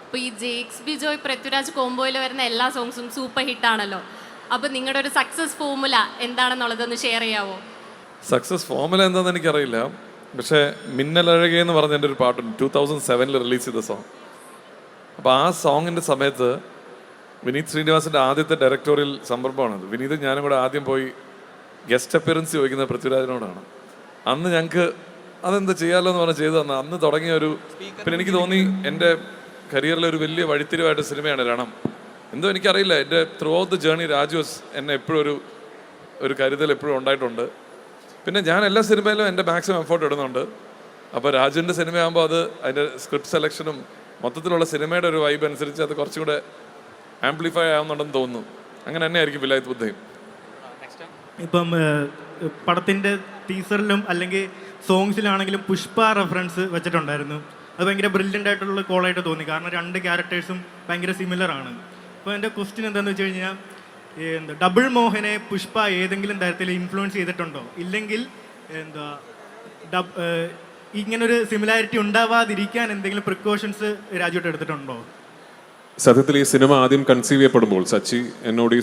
അപ്പോൾ ഈ ജെയ്ക്സ് ബിജോയ് പൃഥ്വിരാജ് കോംബോയിൽ വരുന്ന എല്ലാ സോങ്സും സൂപ്പർ ഹിറ്റാണല്ലോ. അപ്പോൾ നിങ്ങളുടെ ഒരു സക്സസ് ഫോർമുല എന്താണെന്നുള്ളതൊന്ന് ഷെയർ ചെയ്യാവോ? സക്സസ് ഫോർമുല എന്താണെന്ന് എനിക്കറിയില്ല, പക്ഷേ മിന്നലഴകെ എന്ന് പറഞ്ഞ എൻ്റെ ഒരു പാട്ടുണ്ട് 2007 റിലീസ് ചെയ്ത സോങ്. അപ്പോൾ ആ സോങ്ങിൻ്റെ സമയത്ത് വിനീത് ശ്രീനിവാസിൻ്റെ ആദ്യത്തെ ഡയറക്ടോറിയൽ സംരംഭമാണത്. വിനീത് ഞാനും കൂടെ ആദ്യം പോയി ഗസ്റ്റ് അപ്പിയറൻസ് ചോദിക്കുന്നത് പൃഥ്വിരാജിനോടാണ്. അന്ന് ഞങ്ങൾക്ക് അതെന്താ ചെയ്യാമല്ലോ എന്ന് പറഞ്ഞാൽ ചെയ്തു തന്നെ. അന്ന് തുടങ്ങിയ പിന്നെ എനിക്ക് തോന്നി എൻ്റെ കരിയറിലെ ഒരു വലിയ വഴിത്തിരിവായിട്ട് സിനിമയാണ് രണം. എന്തോ എനിക്കറിയില്ല, എൻ്റെ through out the journey Raju's എന്നെ എപ്പോഴും ഒരു കരുതൽ എപ്പോഴും ഉണ്ടായിട്ടുണ്ട്. പിന്നെ ഞാൻ എല്ലാ സിനിമയിലും എൻ്റെ മാക്സിമം എഫേർട്ട് ഇടുന്നുണ്ട്. അപ്പോൾ രാജുവിൻ്റെ സിനിമയാകുമ്പോൾ അതിൻ്റെ സ്ക്രിപ്റ്റ് സെലക്ഷനും മൊത്തത്തിലുള്ള സിനിമയുടെ ഒരു വൈബ് അനുസരിച്ച് അത് കുറച്ചും കൂടെ ആംപ്ലിഫൈ ആവുന്നുണ്ടെന്ന് തോന്നുന്നു. അങ്ങനെ തന്നെ ആയിരിക്കും വിലായത്ത് ബുദ്ധയും. ഇപ്പം പടത്തിൻ്റെ ടീസറിലും അല്ലെങ്കിൽ സോങ്സിലാണെങ്കിലും പുഷ്പ റെഫറൻസ് വെച്ചിട്ടുണ്ടായിരുന്നു. അത് ഭയങ്കര ബ്രില്യൻ്റ് ആയിട്ടുള്ള കോളായിട്ട് തോന്നി, കാരണം 2 ക്യാരക്ടേഴ്സും ഭയങ്കര സിമിലർ ആണ്. അപ്പോൾ എൻ്റെ ക്വസ്റ്റ്യൻ എന്താണെന്ന് വെച്ച് കഴിഞ്ഞാൽ, ഡബിൾ മോഹനെ പുഷ്പ ഏതെങ്കിലും തരത്തിൽ ഇൻഫ്ലുവൻസ് ചെയ്തിട്ടുണ്ടോ? ഇല്ലെങ്കിൽ ഇങ്ങനൊരു സിമിലാരിറ്റി ഉണ്ടാവാതിരിക്കാൻ എന്തെങ്കിലും പ്രിക്കോഷൻസ് രാജുവായിട്ട് എടുത്തിട്ടുണ്ടോ? സത്യത്തിൽ ഈ സിനിമ ആദ്യം കൺസീവ് ചെയ്യപ്പെടുമ്പോൾ സച്ചി എന്നോട് ഈ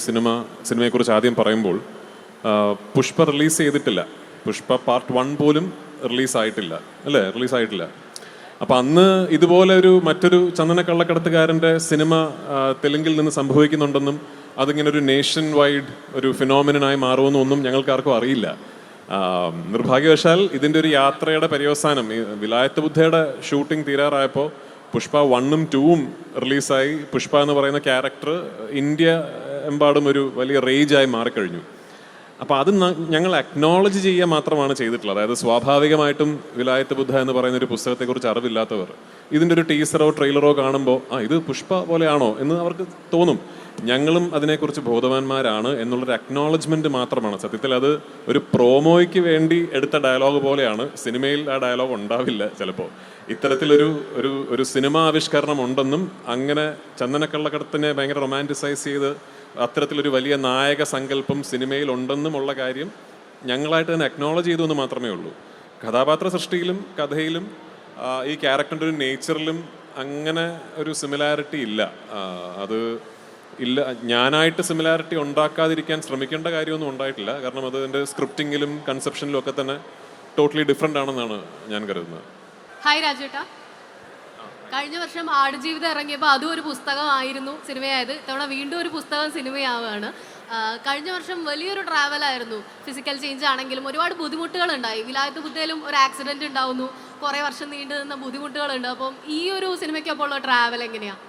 സിനിമയെക്കുറിച്ച് ആദ്യം പറയുമ്പോൾ പുഷ്പ റിലീസ് ചെയ്തിട്ടില്ല. പുഷ്പ പാർട്ട് 1 പോലും റിലീസായിട്ടില്ല. അപ്പം അന്ന് ഇതുപോലെ മറ്റൊരു ചന്ദന കള്ളക്കടത്തുകാരൻ്റെ സിനിമ തെലുങ്കിൽ നിന്ന് സംഭവിക്കുന്നുണ്ടെന്നും അതിങ്ങനെ ഒരു നേഷൻ വൈഡ് ഒരു ഫിനോമിനനായി മാറുമെന്നും ഒന്നും ഞങ്ങൾക്കാർക്കും അറിയില്ല. നിർഭാഗ്യവശാൽ ഇതിൻ്റെ ഒരു യാത്രയുടെ പര്യവസാനം ഈ വിലായത്ത് ബുദ്ധയുടെ ഷൂട്ടിംഗ് തീരാറായപ്പോൾ പുഷ്പ 1ഉം 2ഉം റിലീസായി. പുഷ്പ എന്ന് പറയുന്ന ക്യാരക്ടർ ഇന്ത്യ എമ്പാടും ഒരു വലിയ റേജായി മാറിക്കഴിഞ്ഞു. അപ്പോൾ അത് ഞങ്ങൾ അക്നോളജ് ചെയ്യുക മാത്രമാണ് ചെയ്തിട്ടുള്ളത്. അതായത് സ്വാഭാവികമായിട്ടും വിലായത്ത് ബുദ്ധ എന്ന് പറയുന്ന ഒരു പുസ്തകത്തെക്കുറിച്ച് അറിവില്ലാത്തവർ ഇതിൻ്റെ ഒരു ടീസറോ ട്രെയിലറോ കാണുമ്പോൾ ഇത് പുഷ്പ പോലെയാണോ എന്ന് അവർക്ക് തോന്നും. ഞങ്ങളും അതിനെക്കുറിച്ച് ബോധവാന്മാരാണ് എന്നുള്ളൊരു അക്നോളജ്മെൻറ്റ് മാത്രമാണ്. സത്യത്തിൽ അത് ഒരു പ്രോമോയ്ക്ക് വേണ്ടി എടുത്ത ഡയലോഗ് പോലെയാണ്. സിനിമയിൽ ആ ഡയലോഗ് ഉണ്ടാവില്ല ചിലപ്പോൾ. ഇത്തരത്തിലൊരു സിനിമാ ആവിഷ്കരണം ഉണ്ടെന്നും അങ്ങനെ ചന്ദനക്കള്ളക്കടത്തിനെ ഭയങ്കര റൊമാൻറ്റിസൈസ് ചെയ്ത് അത്തരത്തിലൊരു വലിയ നായക സങ്കല്പം സിനിമയിൽ ഉണ്ടെന്നുമുള്ള കാര്യം ഞങ്ങളായിട്ട് തന്നെ അക്നോളജ് ചെയ്തു എന്ന് മാത്രമേ ഉള്ളൂ. കഥാപാത്ര സൃഷ്ടിയിലും കഥയിലും ഈ ക്യാരക്ടറിൻ്റെ ഒരു നേച്ചറിലും അങ്ങനെ ഒരു സിമിലാരിറ്റി ഇല്ല. അത് ഇല്ല, ഞാനായിട്ട് സിമിലാരിറ്റി ഉണ്ടാക്കാതിരിക്കാൻ ശ്രമിക്കേണ്ട കാര്യമൊന്നും ഉണ്ടായിട്ടില്ല. കാരണം അത് എൻ്റെ സ്ക്രിപ്റ്റിങ്ങിലും കൺസെപ്ഷനിലും ഒക്കെ തന്നെ ടോട്ടലി ഡിഫറെൻ്റ് ആണെന്നാണ് ഞാൻ കരുതുന്നത്. ഹായ് രാജേട്ടാ, കഴിഞ്ഞ വർഷം ആടുജീവിതം ഇറങ്ങിയപ്പോൾ അതും ഒരു പുസ്തകമായിരുന്നു സിനിമയായത്. ഇത്തവണ വീണ്ടും ഒരു പുസ്തകം സിനിമയാവുകയാണ്. കഴിഞ്ഞ വർഷം വലിയൊരു ട്രാവലായിരുന്നു. ഫിസിക്കൽ ചേഞ്ച് ആണെങ്കിലും ഒരുപാട് ബുദ്ധിമുട്ടുകളുണ്ടായി. വിലായത്ത് ബുദ്ധയിലും ഒരു ആക്സിഡൻറ്റ് ഉണ്ടാവുന്നു, കുറേ വർഷം നീണ്ടു നിന്ന ബുദ്ധിമുട്ടുകളുണ്ട്. അപ്പം ഈ ഒരു സിനിമയ്ക്കൊപ്പം ഉള്ള ട്രാവൽ എങ്ങനെയാണ്?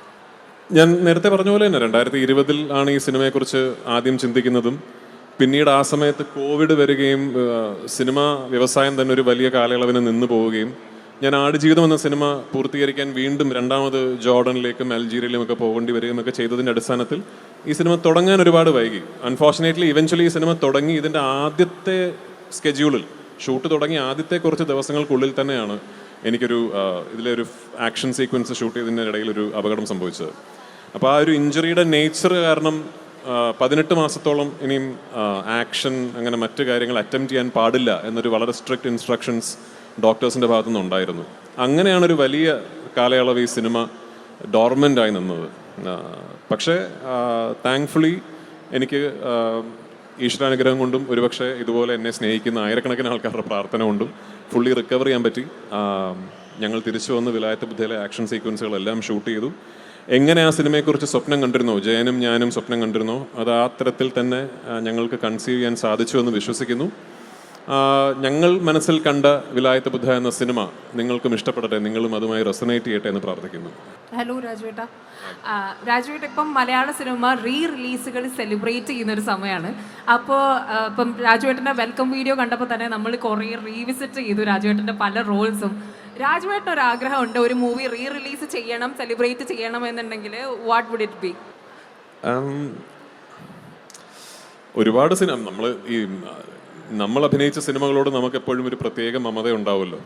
ഞാൻ നേരത്തെ പറഞ്ഞ പോലെ തന്നെ 2020 ആണ് ഈ സിനിമയെക്കുറിച്ച് ആദ്യം ചിന്തിക്കുന്നതും പിന്നീട് ആ സമയത്ത് കോവിഡ് വരികയും സിനിമ വ്യവസായം തന്നെ ഒരു വലിയ കാലയളവിന് നിന്ന് പോവുകയും ഞാൻ ആടുജീവിതം എന്ന സിനിമ പൂർത്തീകരിക്കാൻ വീണ്ടും രണ്ടാമത് ജോർഡനിലേക്കും അൽജീരിയയിലും ഒക്കെ പോകേണ്ടി വരികയും ഒക്കെ ചെയ്തതിൻ്റെ അടിസ്ഥാനത്തിൽ ഈ സിനിമ തുടങ്ങാൻ ഒരുപാട് വൈകി. അൺഫോർച്ചുനേറ്റ്ലി ഇവൻച്വലി ഈ സിനിമ തുടങ്ങി ഇതിൻ്റെ ആദ്യത്തെ സ്കെഡ്യൂളിൽ ഷൂട്ട് തുടങ്ങി ആദ്യത്തെ കുറച്ച് ദിവസങ്ങൾക്കുള്ളിൽ തന്നെയാണ് എനിക്കൊരു ഇതിലൊരു ആക്ഷൻ സീക്വൻസ് ഷൂട്ട് ചെയ്തതിൻ്റെ ഇടയിൽ ഒരു അപകടം സംഭവിച്ചത്. അപ്പോൾ ആ ഒരു ഇഞ്ചുറിയുടെ നേച്ചർ കാരണം 18 മാസത്തോളം ഇനിയും ആക്ഷൻ അങ്ങനെ മറ്റു കാര്യങ്ങൾ അറ്റംപ്റ്റ് ചെയ്യാൻ പാടില്ല എന്നൊരു വളരെ സ്ട്രിക്റ്റ് ഇൻസ്ട്രക്ഷൻസ് ഡോക്ടേഴ്സിൻ്റെ ഭാഗത്തു നിന്നുണ്ടായിരുന്നു. അങ്ങനെയാണ് ഒരു വലിയ കാലയളവ് ഈ സിനിമ ഡോർമെൻ്റായി നിന്നത്. പക്ഷേ താങ്ക്ഫുള്ളി എനിക്ക് ഈശ്വരാനുഗ്രഹം കൊണ്ടും ഒരുപക്ഷെ ഇതുപോലെ എന്നെ സ്നേഹിക്കുന്ന ആയിരക്കണക്കിന് ആൾക്കാരുടെ പ്രാർത്ഥന കൊണ്ടും ഫുള്ളി റിക്കവർ ചെയ്യാൻ പറ്റി. ഞങ്ങൾ തിരിച്ചു വന്ന് വിലായത്ത് ബുദ്ധയിലെ ആക്ഷൻ സീക്വൻസുകളെല്ലാം ഷൂട്ട് ചെയ്തു. എങ്ങനെ ആ സിനിമയെക്കുറിച്ച് സ്വപ്നം കണ്ടിരുന്നോ, ജയനും ഞാനും സ്വപ്നം കണ്ടിരുന്നോ, അത് ആ തരത്തിൽ തന്നെ ഞങ്ങൾക്ക് കൺസീവ് ചെയ്യാൻ സാധിച്ചു എന്ന് വിശ്വസിക്കുന്നു. ഞങ്ങൾ മനസ്സിൽ കണ്ട വിലായത്ത് ബുദ്ധ എന്ന സിനിമ നിങ്ങൾക്കും ഇഷ്ടപ്പെടട്ടെ, നിങ്ങളും അതുമായി റെസനേറ്റ് ചെയ്യട്ടെ എന്ന് പ്രാർത്ഥിക്കുന്നു. ഹലോ രാജുവേട്ട. രാജുവേട്ട ഇപ്പം മലയാള സിനിമ റിലീസുകൾ സെലിബ്രേറ്റ് ചെയ്യുന്ന ഒരു സമയമാണ്. അപ്പോൾ ഇപ്പം രാജുവേട്ടൻ്റെ വെൽക്കം വീഡിയോ കണ്ടപ്പോൾ തന്നെ നമ്മൾ കുറേ റീവിസിറ്റ് ചെയ്തു രാജുവേട്ടൻ്റെ പല റോൾസും. രാജുവേട്ടൻ ഒരു ആഗ്രഹമുണ്ട്, ഒരു മൂവി റിലീസ് ചെയ്യണം, സെലിബ്രേറ്റ് ചെയ്യണം എന്നുണ്ടെങ്കിൽ വാട്ട് വുഡ് ഇറ്റ് ബി? ഒരുപാട് സിനിമ നമ്മൾ അഭിനയിച്ച സിനിമകളോട് നമുക്ക് എപ്പോഴും ഒരു പ്രത്യേക മമത ഉണ്ടാവുമല്ലോ.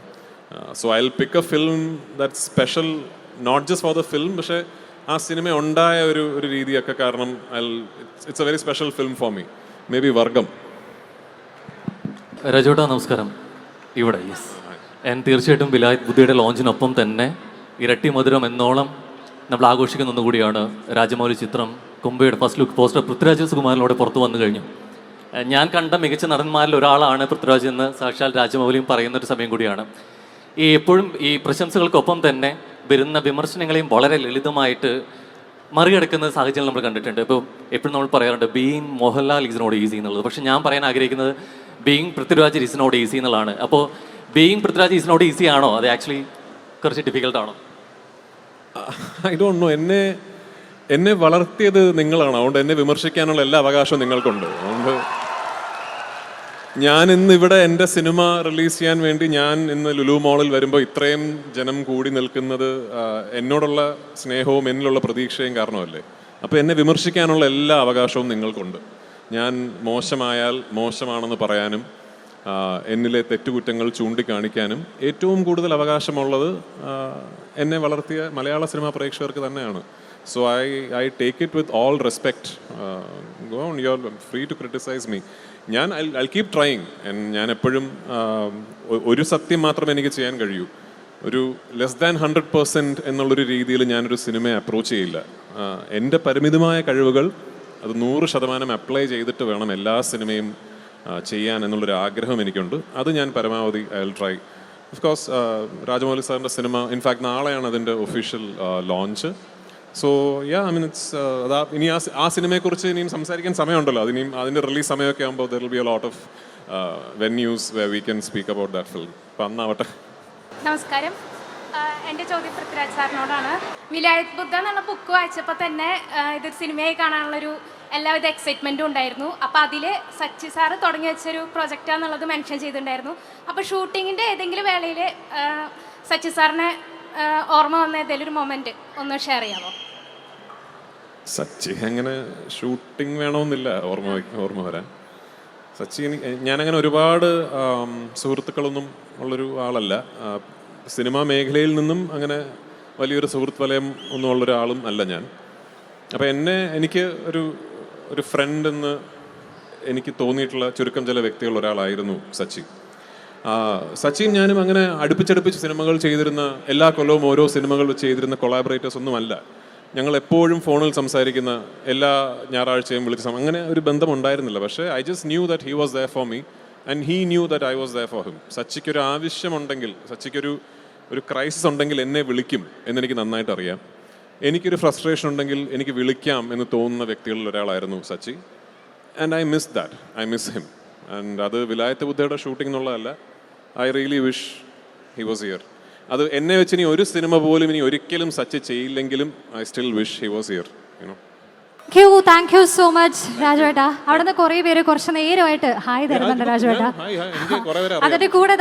So I will pick a film that special not just for the film, പക്ഷേ ആ സിനിമ ഉണ്ടായ ഒരു രീതിയൊക്കെ കാരണം it's a very special film for me. Maybe വർഗം. രാജുവേട്ടാ നമസ്കാരം. ഇവിടെ തീർച്ചയായിട്ടും വിലായത്ത് ബുദ്ധയുടെ ലോഞ്ചിനൊപ്പം തന്നെ ഇരട്ടി മധുരം എന്നോളം നമ്മൾ ആഘോഷിക്കുന്ന ഒന്നുകൂടിയാണ് രാജമൗലി ചിത്രം കുംഭയുടെ ഫസ്റ്റ് ലുക്ക് പോസ്റ്റർ പൃഥ്വിരാജ് സുകുമാരനോടെ പുറത്തു വന്നു കഴിഞ്ഞു. ഞാൻ കണ്ട മികച്ച നടന്മാരിൽ ഒരാളാണ് പൃഥ്വിരാജ് എന്ന് സാക്ഷാൽ രാജമൗലിയും പറയുന്നൊരു സമയം കൂടിയാണ്. എപ്പോഴും ഈ പ്രശംസകൾക്കൊപ്പം തന്നെ വരുന്ന വിമർശനങ്ങളെയും വളരെ ലളിതമായിട്ട് മറികടക്കുന്ന സാഹചര്യം നമ്മൾ കണ്ടിട്ടുണ്ട്. ഇപ്പോൾ എപ്പോഴും നമ്മൾ പറയാറുണ്ട് being Mohanlal is not easy എന്നുള്ളത്. പക്ഷേ ഞാൻ പറയാൻ ആഗ്രഹിക്കുന്നത് being Prithviraj is not easy എന്നുള്ളതാണ്. അപ്പോൾ being Prithviraj is not easy ആണോ, അത് ആക്ച്വലി കുറച്ച് ഡിഫിക്കൽട്ടാണോ? I don't no. എന്നെ വളർത്തിയത് നിങ്ങളാണ്, അതുകൊണ്ട് എന്നെ വിമർശിക്കാനുള്ള എല്ലാ അവകാശവും നിങ്ങൾക്കുണ്ട്. അതുകൊണ്ട് ഞാൻ ഇന്ന് ഇവിടെ എൻ്റെ സിനിമ റിലീസ് ചെയ്യാൻ വേണ്ടി ഞാൻ ഇന്ന് ലുലു മോളിൽ വരുമ്പോൾ ഇത്രയും ജനം കൂടി നിൽക്കുന്നത് എന്നോടുള്ള സ്നേഹവും എന്നിലുള്ള പ്രതീക്ഷയും കാരണമല്ലേ. അപ്പോൾ എന്നെ വിമർശിക്കാനുള്ള എല്ലാ അവകാശവും നിങ്ങൾക്കുണ്ട്. ഞാൻ മോശമായാൽ മോശമാണെന്ന് പറയാനും എന്നിലെ തെറ്റുകുറ്റങ്ങൾ ചൂണ്ടിക്കാണിക്കാനും ഏറ്റവും കൂടുതൽ അവകാശമുള്ളത് എന്നെ വളർത്തിയ മലയാള സിനിമാ പ്രേക്ഷകർക്ക് തന്നെയാണ്. So I take it with all respect. Go on, you're free to criticize me. I'll keep trying. And ഞാൻ എപ്പോഴും ഒരു സത്യം മാത്രമേ എനിക്ക് ചെയ്യാൻ കഴിയൂ. ഒരു ലെസ് ദാൻ 100% എന്നുള്ളൊരു രീതിയിൽ ഞാനൊരു സിനിമയെ അപ്രോച്ച് ചെയ്യില്ല. എൻ്റെ പരിമിതമായ കഴിവുകൾ അത് 100% അപ്ലൈ ചെയ്തിട്ട് വേണം എല്ലാ സിനിമയും ചെയ്യാൻ എന്നുള്ളൊരു ആഗ്രഹം എനിക്കുണ്ട്. അത് ഞാൻ പരമാവധി I will try. Of course Rajamouli സാറിൻ്റെ സിനിമ ഇൻഫാക്ട് നാളെയാണ് അതിൻ്റെ official launch. So yeah I mean it's ഇനി ആ സിനിമയെക്കുറിച്ച് ഇനിയും സംസാരിക്കാൻ സമയമുണ്ടല്ലോ. അതിൻ്റെ റിലീസ് സമയമൊക്കെ ആകുമ്പോൾ there will be a lot of venues where we can speak about that film. അപ്പം അന്നാവട്ടെ. നമസ്കാരം. എൻ്റെ ചോദ്യം പൃഥ്വിരാജ് സാറിനോടാണ്. വിലായത്ത് ബുദ്ധ എന്നുള്ള ബുക്ക് വായിച്ചപ്പോൾ തന്നെ ഇതൊരു സിനിമയായി കാണാനുള്ളൊരു എല്ലാവിധ എക്സൈറ്റ്മെൻറ്റും ഉണ്ടായിരുന്നു. അപ്പോൾ അതിൽ സച്ചി സാറ് തുടങ്ങി വെച്ചൊരു പ്രൊജക്റ്റാന്നുള്ളത് മെൻഷൻ ചെയ്തിട്ടുണ്ടായിരുന്നു. അപ്പോൾ ഷൂട്ടിങ്ങിൻ്റെ ഏതെങ്കിലും വേളയിൽ സച്ചി സാറിനെ ഓർമ്മ വന്ന ഏതെങ്കിലും ഒരു മൊമെൻറ്റ് ഒന്ന് ഷെയർ ചെയ്യാമോ? സച്ചി അങ്ങനെ ഷൂട്ടിംഗ് വേണമെന്നില്ല ഓർമ്മ വരാൻ. സച്ചി ഞാനങ്ങനെ ഒരുപാട് സുഹൃത്തുക്കളൊന്നും ഉള്ളൊരു ആളല്ല. സിനിമാ മേഖലയിൽ നിന്നും അങ്ങനെ വലിയൊരു സുഹൃത്ത് വലയം ഒന്നും ഉള്ളൊരാളും അല്ല ഞാൻ. അപ്പോൾ എനിക്ക് ഒരു ഫ്രണ്ട് എന്ന് എനിക്ക് തോന്നിയിട്ടുള്ള ചുരുക്കം ചില വ്യക്തികൾ ഒരാളായിരുന്നു സച്ചി. സച്ചിൻ ഞാനും അങ്ങനെ അടുപ്പിച്ചടുപ്പിച്ച് സിനിമകൾ ചെയ്തിരുന്ന, എല്ലാ കൊല്ലവും ഓരോ സിനിമകൾ ചെയ്തിരുന്ന കൊളാബറേറ്റേഴ്സ് ഒന്നുമല്ല. ഞങ്ങൾ എപ്പോഴും ഫോണിൽ സംസാരിക്കുന്ന, എല്ലാ ഞായറാഴ്ചയും വിളിച്ച് അങ്ങനെ ഒരു ബന്ധം ഉണ്ടായിരുന്നില്ല. പക്ഷേ I just knew that he was there for me and he knew that I was there for him. സച്ചിക്കൊരു ആവശ്യമുണ്ടെങ്കിൽ, സച്ചിക്കൊരു ക്രൈസിസ് ഉണ്ടെങ്കിൽ എന്നെ വിളിക്കും എന്നെനിക്ക് നന്നായിട്ട് അറിയാം. എനിക്കൊരു ഫ്രസ്ട്രേഷൻ ഉണ്ടെങ്കിൽ എനിക്ക് വിളിക്കാം എന്ന് തോന്നുന്ന വ്യക്തികളിൽ ഒരാളായിരുന്നു Sachy. And I miss him. And അത് വിലായത്ത് ബുദ്ധയുടെ ഷൂട്ടിംഗ് എന്നുള്ളതല്ല. I really wish he was here. അത് എന്നെ വെച്ച് ഇനി ഒരു സിനിമ പോലും ഇനി ഒരിക്കലും സച്ച് ചെയ്യില്ലെങ്കിലും I still wish he was here you know. Thank you so much Rajuvetta. അവിടെ നിന്ന് കുറേ പേര് കുറച്ച് നേരമായിട്ട് ഹായ് തരുന്നുണ്ട് രാജുവേട്ടാ. അതിന്റെ കൂടെ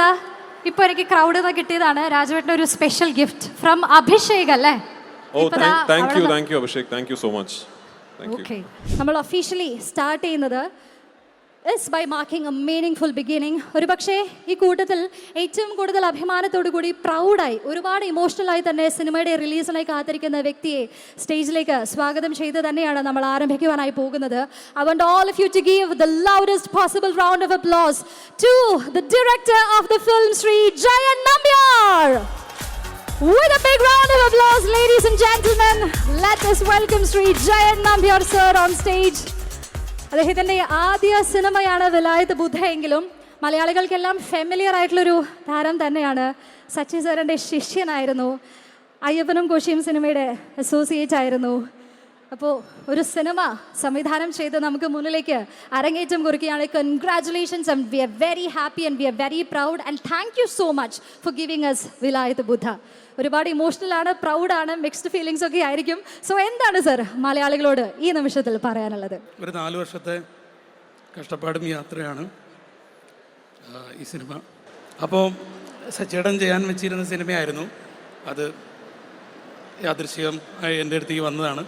ഇപ്പൊ എനിക്ക് ക്രൗഡിൽ നിന്ന് കിട്ടിയതാണ് രാജുവേട്ടൻ്റെ ഒരു സ്പെഷ്യൽ ഗിഫ്റ്റ് ഫ്രം അഭിഷേക് അല്ലേ? Thank you Abhishek, thank you so much. Okay, നമ്മൾ ഒഫീഷ്യലി സ്റ്റാർട്ട് ചെയ്യുന്നത് is by marking a meaningful beginning. ഒരു പക്ഷേ ഈ കൂട്ടത്തിൽ ഏറ്റവും കൂടുതൽ അഭിമാനത്തോടു കൂടി പ്രൗഡായി ഒരുപാട് ഇമോഷണലായി തന്നെ സിനിമയുടെ റിലീസിനായി കാത്തിരിക്കുന്ന വ്യക്തിയെ സ്റ്റേജിലേക്ക് സ്വാഗതം ചെയ്ത് തന്നെയാണ് നമ്മൾ ആരംഭിക്കുവാനായി പോകുന്നത്. I want all of you to give the loudest possible round of applause to the director of the film, Sri Jayan Nambiar. With a big round of applause, ladies and gentlemen, let us welcome Sri Jayan Nambiar sir on stage. അദ്ദേഹത്തിൻ്റെ ആദ്യ സിനിമയാണ് വിലായത്ത് ബുദ്ധ എങ്കിലും മലയാളികൾക്കെല്ലാം familiar ആയിട്ടുള്ളൊരു താരം തന്നെയാണ്. സച്ചിൻ സാറിൻ്റെ ശിഷ്യനായിരുന്നു, അയ്യപ്പനും കോശിയും സിനിമയുടെ അസോസിയേറ്റ് ആയിരുന്നു. അപ്പോൾ ഒരു സിനിമ സംവിധാനം ചെയ്ത് നമുക്ക് മുന്നിലേക്ക് അരങ്ങേറ്റം കുറിക്കുകയാണ്. Congratulations, and we are very happy and we are very proud and thank you so much for giving us Vilayath Buddha. ഒരുപാട് ഇമോഷണലാണ്, പ്രൗഡാണ്, മിക്സ്ഡ് ഫീലിങ്സ് ഒക്കെ ആയിരിക്കും. സോ എന്താണ് സർ മലയാളികളോട് ഈ നിമിഷത്തിൽ പറയാനുള്ളത്? ഒരു 4 വർഷത്തെ കഷ്ടപ്പാടും യാത്രയാണ് ഈ സിനിമ. അപ്പോൾ സച്ചേടൻ ചെയ്യാൻ വെച്ചിരുന്ന സിനിമയായിരുന്നു അത്. യാദൃശ്ചികം എൻ്റെ അടുത്തേക്ക് വന്നതാണ്.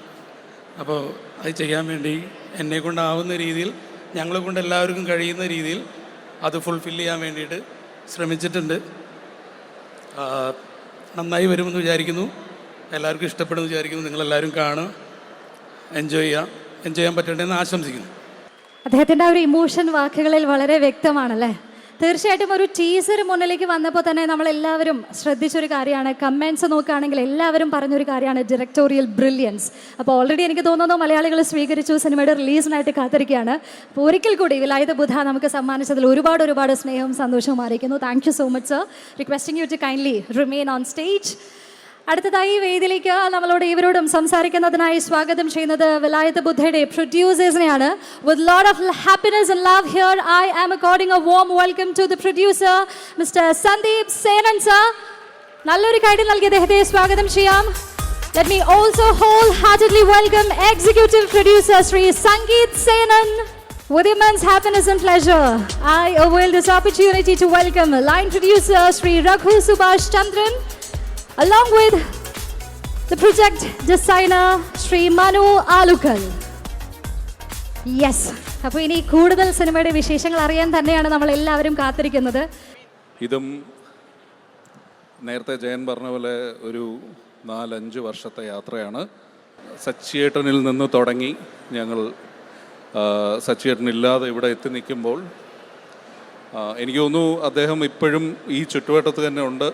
അപ്പോൾ അത് ചെയ്യാൻ വേണ്ടി എന്നെ കൊണ്ടാവുന്ന രീതിയിൽ, ഞങ്ങളെ കൊണ്ട് എല്ലാവർക്കും കഴിയുന്ന രീതിയിൽ അത് ഫുൾഫിൽ ചെയ്യാൻ വേണ്ടിയിട്ട് ശ്രമിച്ചിട്ടുണ്ട്. നന്നായി വരുമെന്ന് വിചാരിക്കുന്നു, എല്ലാവർക്കും ഇഷ്ടപ്പെടുമെന്ന് വിചാരിക്കുന്നു. നിങ്ങളെല്ലാവരും കാണുക, എൻജോയ് ചെയ്യാൻ പറ്റേണ്ടതെന്ന് ആശംസിക്കുന്നു. അദ്ദേഹത്തിൻ്റെ ആ ഒരു ഇമോഷൻ വാക്കുകളിൽ വളരെ വ്യക്തമാണല്ലേ. തീർച്ചയായിട്ടും ഒരു ടീസർ മുന്നിലേക്ക് വന്നപ്പോൾ തന്നെ നമ്മളെല്ലാവരും ശ്രദ്ധിച്ചൊരു കാര്യമാണ്, കമൻറ്റ്സ് നോക്കുകയാണെങ്കിൽ എല്ലാവരും പറഞ്ഞൊരു കാര്യമാണ് ഡയറക്ടോറിയൽ ബ്രില്യൻസ്. അപ്പോൾ ഓൾറെഡി എനിക്ക് തോന്നുന്നു മലയാളികൾ സ്വീകരിച്ചു, സിനിമയുടെ റിലീസിനായിട്ട് കാത്തിരിക്കുകയാണ്. അപ്പോൾ ഒരിക്കൽ കൂടി വിലായത്ത് ബുദ്ധ നമുക്ക് സമ്മാനിച്ചതിൽ ഒരുപാട് സ്നേഹവും സന്തോഷവും അറിയിക്കുന്നു. Thank you so much sir. Requesting you to kindly remain on stage. അടുത്തതായി വേദിയിലേക്ക് നമ്മളോട് ഇവരോടും സംസാരിക്കുന്നതിനായി സ്വാഗതം ചെയ്യുന്നത് Vilayath ബുദ്ധയുടെ പ്രൊഡ്യൂസേഴ്സിനെയാണ്. With lot of happiness and love here, I am according a warm welcome to the producer, Mr. Sandeep Senan sir. നല്ലൊരു കൈഡി നൽകി അദ്ദേഹത്തെ സ്വാഗതം ചെയ്യാം. Let me also wholeheartedly welcome executive producer Sri Sangeet Senan. With immense happiness and pleasure, I avail this opportunity to welcome line producer Sri Raghu Subhash Chandran, along with the project designer Sri Manu Alukal. Yes, അപ്പോൾ ഇനി കൂടുതൽ സിനിമയുടെ വിശേഷങ്ങൾ അറിയാൻ തന്നെയാണ് നമ്മൾ എല്ലാവരും കാത്തിരിക്കുന്നത്. ഇതും നേരത്തെ ജയൻ പറഞ്ഞ പോലെ ഒരു 4-5 വർഷത്തെ യാത്രയാണ്. സച്ചിയേട്ടനിൽ നിന്ന് തുടങ്ങി ഞങ്ങൾ സച്ചിയേട്ടനില്ലാതെ ഇവിടെ എത്തി നിൽക്കുമ്പോൾ എനിക്ക് തോന്നുന്നു അദ്ദേഹം ഇപ്പോഴും ഈ ചുറ്റുവട്ടത്ത് തന്നെ ഉണ്ട്,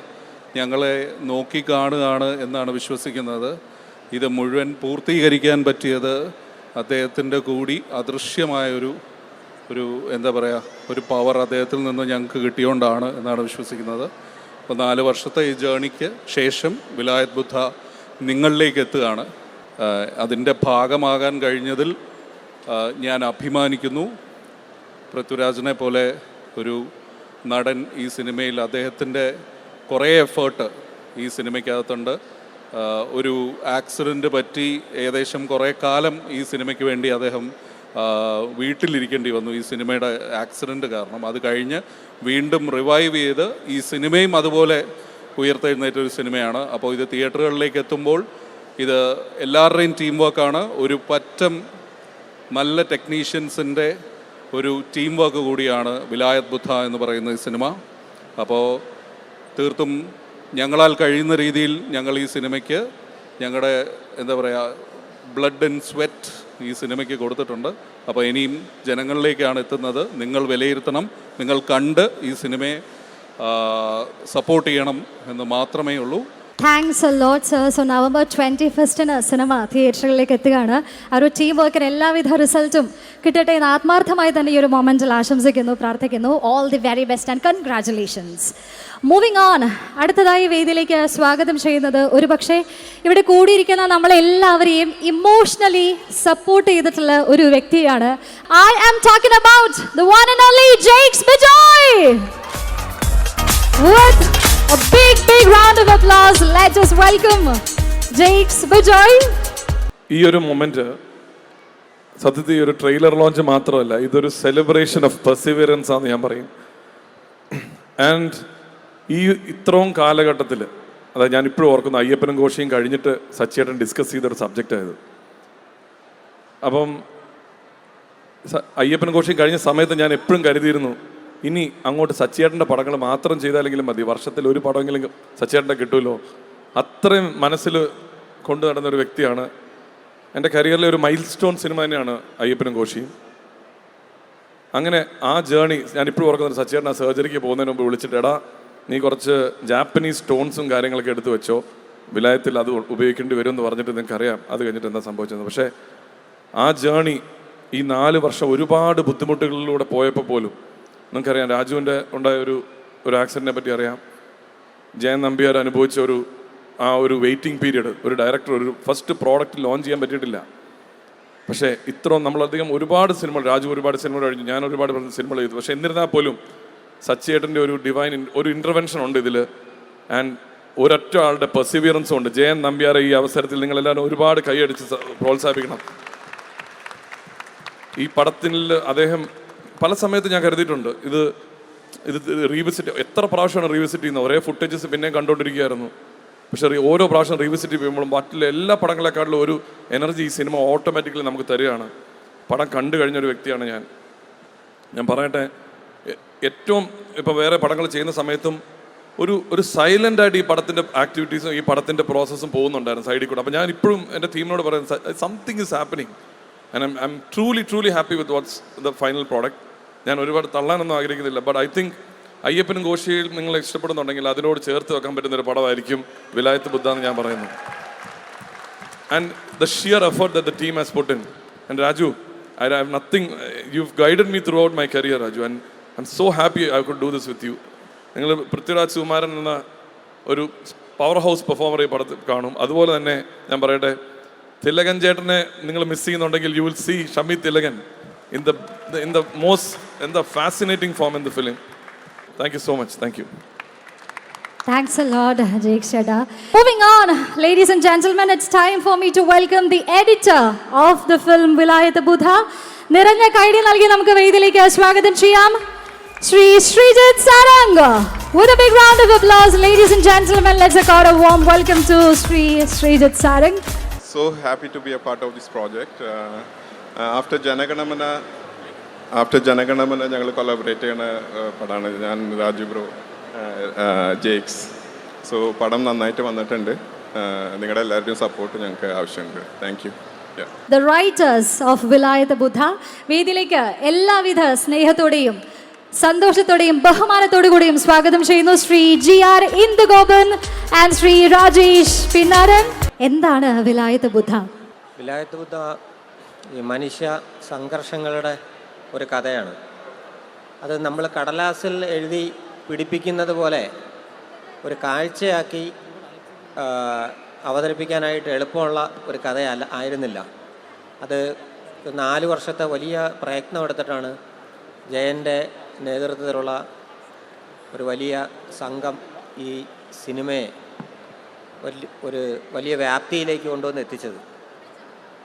ഞങ്ങളെ നോക്കിക്കാണുകയാണ് എന്നാണ് വിശ്വസിക്കുന്നത്. ഇത് മുഴുവൻ പൂർത്തീകരിക്കാൻ പറ്റിയത് അദ്ദേഹത്തിൻ്റെ കൂടി അദൃശ്യമായൊരു എന്താ പറയുക, ഒരു പവർ അദ്ദേഹത്തിൽ നിന്ന് ഞങ്ങൾക്ക് കിട്ടിയോണ്ടാണ് എന്നാണ് വിശ്വസിക്കുന്നത്. അപ്പോൾ 4 വർഷത്തെ ഈ ജേണിക്ക് ശേഷം വിലായത്ത് ബുദ്ധ നിങ്ങളിലേക്ക് എത്തുകയാണ്. അതിൻ്റെ ഭാഗമാകാൻ കഴിഞ്ഞതിൽ ഞാൻ അഭിമാനിക്കുന്നു. പൃഥ്വിരാജിനെ പോലെ ഒരു നടൻ ഈ സിനിമയിൽ അദ്ദേഹത്തിൻ്റെ കുറേ എഫേർട്ട് ഈ സിനിമയ്ക്കകത്തുണ്ട്. ഒരു ആക്സിഡൻറ്റ് പറ്റി ഏകദേശം കുറേ കാലം ഈ സിനിമയ്ക്ക് വേണ്ടി അദ്ദേഹം വീട്ടിലിരിക്കേണ്ടി വന്നു ഈ സിനിമയുടെ ആക്സിഡൻറ്റ് കാരണം. അത് കഴിഞ്ഞ് വീണ്ടും റിവൈവ് ചെയ്ത് ഈ സിനിമയും അതുപോലെ ഉയർത്തെഴുന്നേറ്റൊരു സിനിമയാണ്. അപ്പോൾ ഇത് തിയേറ്ററുകളിലേക്ക് എത്തുമ്പോൾ ഇത് എല്ലാവരുടെയും ടീം വർക്കാണ്. ഒരു പറ്റം നല്ല ടെക്നീഷ്യൻസിൻ്റെ ഒരു ടീം വർക്ക് കൂടിയാണ് വിലായത്ത് ബുദ്ധ എന്ന് പറയുന്ന ഈ സിനിമ. അപ്പോൾ തീർത്തും ഞങ്ങളാൽ കഴിയുന്ന രീതിയിൽ ഞങ്ങൾ ഈ സിനിമയ്ക്ക് ഞങ്ങളുടെ എന്താ പറയുക ബ്ലഡ് ആൻഡ് സ്വെറ്റ് ഈ സിനിമയ്ക്ക് കൊടുത്തിട്ടുണ്ട്. അപ്പോൾ ഇനിയും ജനങ്ങളിലേക്കാണ് എത്തുന്നത്. നിങ്ങൾ വിലയിരുത്തണം, നിങ്ങൾ കണ്ട് ഈ സിനിമയെ സപ്പോർട്ട് ചെയ്യണം എന്ന് മാത്രമേ ഉള്ളൂ. Thanks a lot sir. So November 21 cinema തിയേറ്ററുകളിലേക്ക് എത്തുകയാണ്. ആ ഒരു ടീം വർക്കിന് എല്ലാവിധ റിസൾട്ടും കിട്ടട്ടെ എന്ന് ആത്മാർത്ഥമായി തന്നെ ഈ ഒരു മൊമെൻറ്റിൽ ആശംസിക്കുന്നു, പ്രാർത്ഥിക്കുന്നു. All the very best and congratulations. Moving on, അടുത്തതായി വേദിയിലേക്ക് സ്വാഗതം ചെയ്യുന്നത് ഒരു പക്ഷേ ഇവിടെ കൂടിയിരിക്കുന്ന നമ്മളെല്ലാവരെയും ഇമോഷണലി സപ്പോർട്ട് ചെയ്തിട്ടുള്ള ഒരു വ്യക്തിയാണ്. I am talking about the one and only Jakes Bejoy. With A big round of applause. Let us welcome Jakes Bijoy. ഈ ഒരു മൊമെന്റ് സത്യത്തിൽ ഈ ഒരു ട്രെയിലർ ലോഞ്ച് മാത്രമല്ല, ഇതൊരു സെലിബ്രേഷൻ ഓഫ് പെർസിവിയറൻസ് ആണെന്ന് ഞാൻ പറയും. ആൻഡ് ഈ ഇത്രയും കാലഘട്ടത്തിൽ, അതായത് ഞാൻ ഇപ്പോഴും ഓർക്കുന്നു, അയ്യപ്പനും ഘോഷിയും കഴിഞ്ഞിട്ട് സച്ചിയേട്ടൻ ഡിസ്കസ് ചെയ്തൊരു സബ്ജക്റ്റ് ആയത്. അപ്പം അയ്യപ്പൻ ഘോഷിയും കഴിഞ്ഞ സമയത്ത് ഞാൻ എപ്പോഴും കരുതിയിരുന്നു, ഇനി അങ്ങോട്ട് സച്ചിയേട്ടൻ്റെ പടങ്ങൾ മാത്രം ചെയ്താലെങ്കിലും മതി, വർഷത്തിൽ ഒരു പടമെങ്കിലും സച്ചിയേട്ടൻ്റെ കിട്ടുമല്ലോ. അത്രയും മനസ്സിൽ കൊണ്ടു നടന്നൊരു വ്യക്തിയാണ്. എൻ്റെ കരിയറിലെ ഒരു മൈൽ സ്റ്റോൺ സിനിമ തന്നെയാണ് അയ്യപ്പനും ഘോഷിയും. അങ്ങനെ ആ ജേണി ഞാനിപ്പോഴും ഓർക്കുന്നത്, സച്ചിയേട്ടൻ ആ സർജറിക്ക് പോകുന്നതിന് മുമ്പ് വിളിച്ചിട്ട്, എടാ നീ കുറച്ച് ജാപ്പനീസ് സ്റ്റോൺസും കാര്യങ്ങളൊക്കെ എടുത്ത് വെച്ചോ, വിലായത്തിൽ അത് ഉപയോഗിക്കേണ്ടി വരും എന്ന് പറഞ്ഞിട്ട് നിങ്ങൾക്കറിയാം അത് കഴിഞ്ഞിട്ട് എന്താ സംഭവിച്ചത്. പക്ഷേ ആ ജേണി ഈ 4 വർഷം ഒരുപാട് ബുദ്ധിമുട്ടുകളിലൂടെ പോയപ്പോൾ പോലും നിങ്ങൾക്കറിയാം, രാജുവിൻ്റെ ഉണ്ടായ ഒരു ആക്സിഡൻറ്റിനെ പറ്റി അറിയാം, ജയൻ നമ്പ്യാർ അനുഭവിച്ച ആ ഒരു വെയിറ്റിംഗ് പീരീഡ്, ഒരു ഡയറക്ടർ ഒരു ഫസ്റ്റ് പ്രോഡക്റ്റ് ലോഞ്ച് ചെയ്യാൻ പറ്റിയിട്ടില്ല. പക്ഷേ ഇത്രയും നമ്മളധികം ഒരുപാട് സിനിമകൾ, രാജു ഒരുപാട് സിനിമകൾ കഴിഞ്ഞു, ഞാൻ ഒരുപാട് സിനിമകൾ ചെയ്തു. പക്ഷേ എന്നിരുന്നാൽ പോലും സച്ചിയേട്ടൻ്റെ ഒരു ഡിവൈൻ ഒരു ഇൻ്റർവെൻഷൻ ഉണ്ട് ഇതിൽ. ആൻഡ് ഒരൊറ്റ ആളുടെ പെർസിവിയറൻസും ഉണ്ട്. ജയൻ നമ്പ്യാരെ ഈ അവസരത്തിൽ നിങ്ങളെല്ലാവരും ഒരുപാട് കൈയടിച്ച് പ്രോത്സാഹിപ്പിക്കണം. ഈ പടത്തിൽ അദ്ദേഹം പല സമയത്ത് ഞാൻ കരുതിയിട്ടുണ്ട്, ഇത് റീവിസിറ്റ്, എത്ര പ്രാവശ്യമാണ് റീവിസിറ്റ് ചെയ്യുന്നത്, ഒരേ ഫുട്ടേജസ് പിന്നെയും കണ്ടുകൊണ്ടിരിക്കുകയായിരുന്നു. പക്ഷേ ഓരോ പ്രാവശ്യം റീവിസിറ്റ് ചെയ്യുമ്പോഴും മറ്റുള്ള എല്ലാ പടങ്ങളെക്കാട്ടിലും ഒരു എനർജി ഈ സിനിമ ഓട്ടോമാറ്റിക്കലി നമുക്ക് തരികയാണ്. പടം കണ്ടു കഴിഞ്ഞൊരു വ്യക്തിയാണ് ഞാൻ പറയട്ടെ, ഏറ്റവും ഇപ്പോൾ വേറെ പടങ്ങൾ ചെയ്യുന്ന സമയത്തും ഒരു സൈലൻ്റ് ആയിട്ട് ഈ പടത്തിൻ്റെ ആക്ടിവിറ്റീസും ഈ പടത്തിൻ്റെ പ്രോസസ്സും പോകുന്നുണ്ടായിരുന്നു സൈഡിൽ കൂടെ. അപ്പോൾ ഞാൻ ഇപ്പോഴും എൻ്റെ ടീമിനോട് പറയുന്നത്, something is happening and I M truly happy with what's the final product. ഞാൻ ഒരുപാട് തള്ളാനൊന്നും ആഗ്രഹിക്കുന്നില്ല. ബട്ട് ഐ തിങ്ക് അയ്യപ്പനും ഘോഷിയിൽ നിങ്ങൾ ഇഷ്ടപ്പെടുന്നുണ്ടെങ്കിൽ അതിനോട് ചേർത്ത് വെക്കാൻ പറ്റുന്നൊരു പടമായിരിക്കും വിലായത്ത് ബുദ്ധ എന്ന് ഞാൻ പറയുന്നു. And the shear effort that the team has put in. And Raju, I have nothing, you've guided me throughout my career, Raju, and I'm so happy I could do this with you. നിങ്ങൾ പൃഥ്വിരാജ് സുകുമാരൻ എന്ന ഒരു power house performer ഈ പടത്തിൽ കാണും. അതുപോലെ തന്നെ ഞാൻ പറയട്ടെ, തിലകൻ ചേട്ടനെ നിങ്ങൾ മിസ് ചെയ്യുന്നുണ്ടെങ്കിൽ you will see Shammi Thilakan in the fascinating form in the film. Thank you so much. Thank you. Thanks a lot, Jakes Chadha. Moving on, ladies and gentlemen, it's time for me to welcome the editor of the film Vilayathu Buddha. നിറഞ്ഞ കൈഡി നൽകി നമുക്ക് വേദിയിലേക്ക് സ്വാഗതം ചെയ്യാം Shri Sreejith Sarang. With a big round of applause, ladies and gentlemen, let's accord a warm welcome to Srijit Sarang. So happy to be a part of this project. After Janaganamana ഞങ്ങൾ collaborate ചെയ്യുന്ന പടമാണ് ഞാൻ, രാജു ബ്രോ, ജേക്സ്. സോ പടം നന്നായിട്ട് വന്നിട്ടുണ്ട്. നിങ്ങളുടെ എല്ലാവരുടെയും support ഞങ്ങൾക്ക് ആവശ്യമുണ്ട്. Thank you. The writers of Vilayathu Buddha വേദിയിലേക്ക് എല്ലാവിധ സ്നേഹത്തോടെയും സന്തോഷത്തോടെയും ബഹുമാനത്തോടു കൂടിയും സ്വാഗതം ചെയ്യുന്നു ശ്രീ GR ഇന്ദുഗോപൻ ആൻഡ് ശ്രീ രാജേഷ് പിന്നാരൻ. എന്താണ് വിലായത്ത് ബുദ്ധ? വിലായത്ത് ബുദ്ധ ഈ മനുഷ്യ സംഘർഷങ്ങളുടെ ഒരു കഥയാണ്. അത് നമ്മൾ കടലാസിൽ എഴുതി പിടിപ്പിക്കുന്നത് പോലെ ഒരു കാഴ്ചയാക്കി അവതരിപ്പിക്കാനായിട്ട് എളുപ്പമുള്ള ഒരു ആയിരുന്നില്ല. അത് 4 വർഷത്തെ വലിയ പ്രയത്നം എടുത്തിട്ടാണ് ജയൻ്റെ നേതൃത്വത്തിലുള്ള ഒരു വലിയ സംഘം ഈ സിനിമയെ ഒരു വലിയ വ്യാപ്തിയിലേക്ക് കൊണ്ടുവന്ന് എത്തിച്ചത്.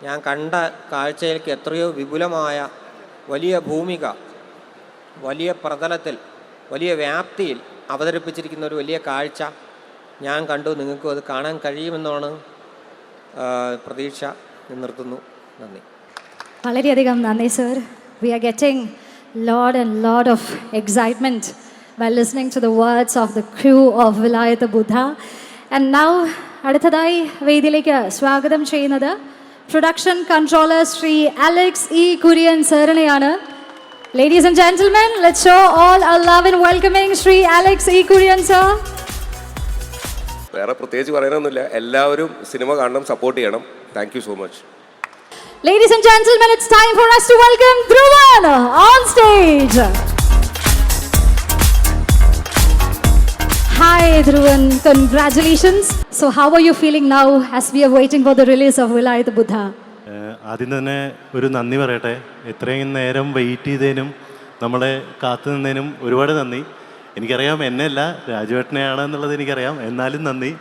ഞാൻ കണ്ട കാഴ്ചയിലേക്ക് എത്രയോ വിപുലമായ വലിയ ഭൂമിക, വലിയ പ്രതലത്തിൽ, വലിയ വ്യാപ്തിയിൽ അവതരിപ്പിച്ചിരിക്കുന്ന ഒരു വലിയ കാഴ്ച ഞാൻ കണ്ടു. നിങ്ങൾക്കും അത് കാണാൻ കഴിയുമെന്നാണ് പ്രതീക്ഷ. നിർത്തുന്നു. നന്ദി. വളരെയധികം നന്ദി sir. We are getting lot of excitement by listening to the words of the crew of Vilayathu Buddha. And now അടുത്തതായി വേദിയിലേക്ക് സ്വാഗതം ചെയ്യുന്നത് production controller Shri Alex E Kurian സാറിനെയാണ്. Ladies and gentlemen, let's show all our love in welcoming Shri Alex E. Kurian sir. വേറെ പ്രത്യേകിച്ച് പറയാനൊന്നുമില്ല, എല്ലാവരും cinema കാണണം, സപ്പോർട്ട് ചെയ്യണം. Thank you so much. Ladies and gentlemen, it's time for us to welcome Dhruvan on stage. Hi Dhruvan, congratulations. So how are you feeling now as we are waiting for the release of Vilayathu Buddha? ആദ്യം തന്നെ ഒരു നന്ദി പറയട്ടെ. ഇത്രയും നേരം wait ചെയ്തതിനും നമ്മളെ കാത്തു നിന്നതിനും ഒരുപാട് നന്ദി. എനിക്കറിയാം എന്നെയല്ല രാജുവേട്ടനെയാണ് എന്നുള്ളത് എനിക്കറിയാം. എന്നാലും നന്ദി.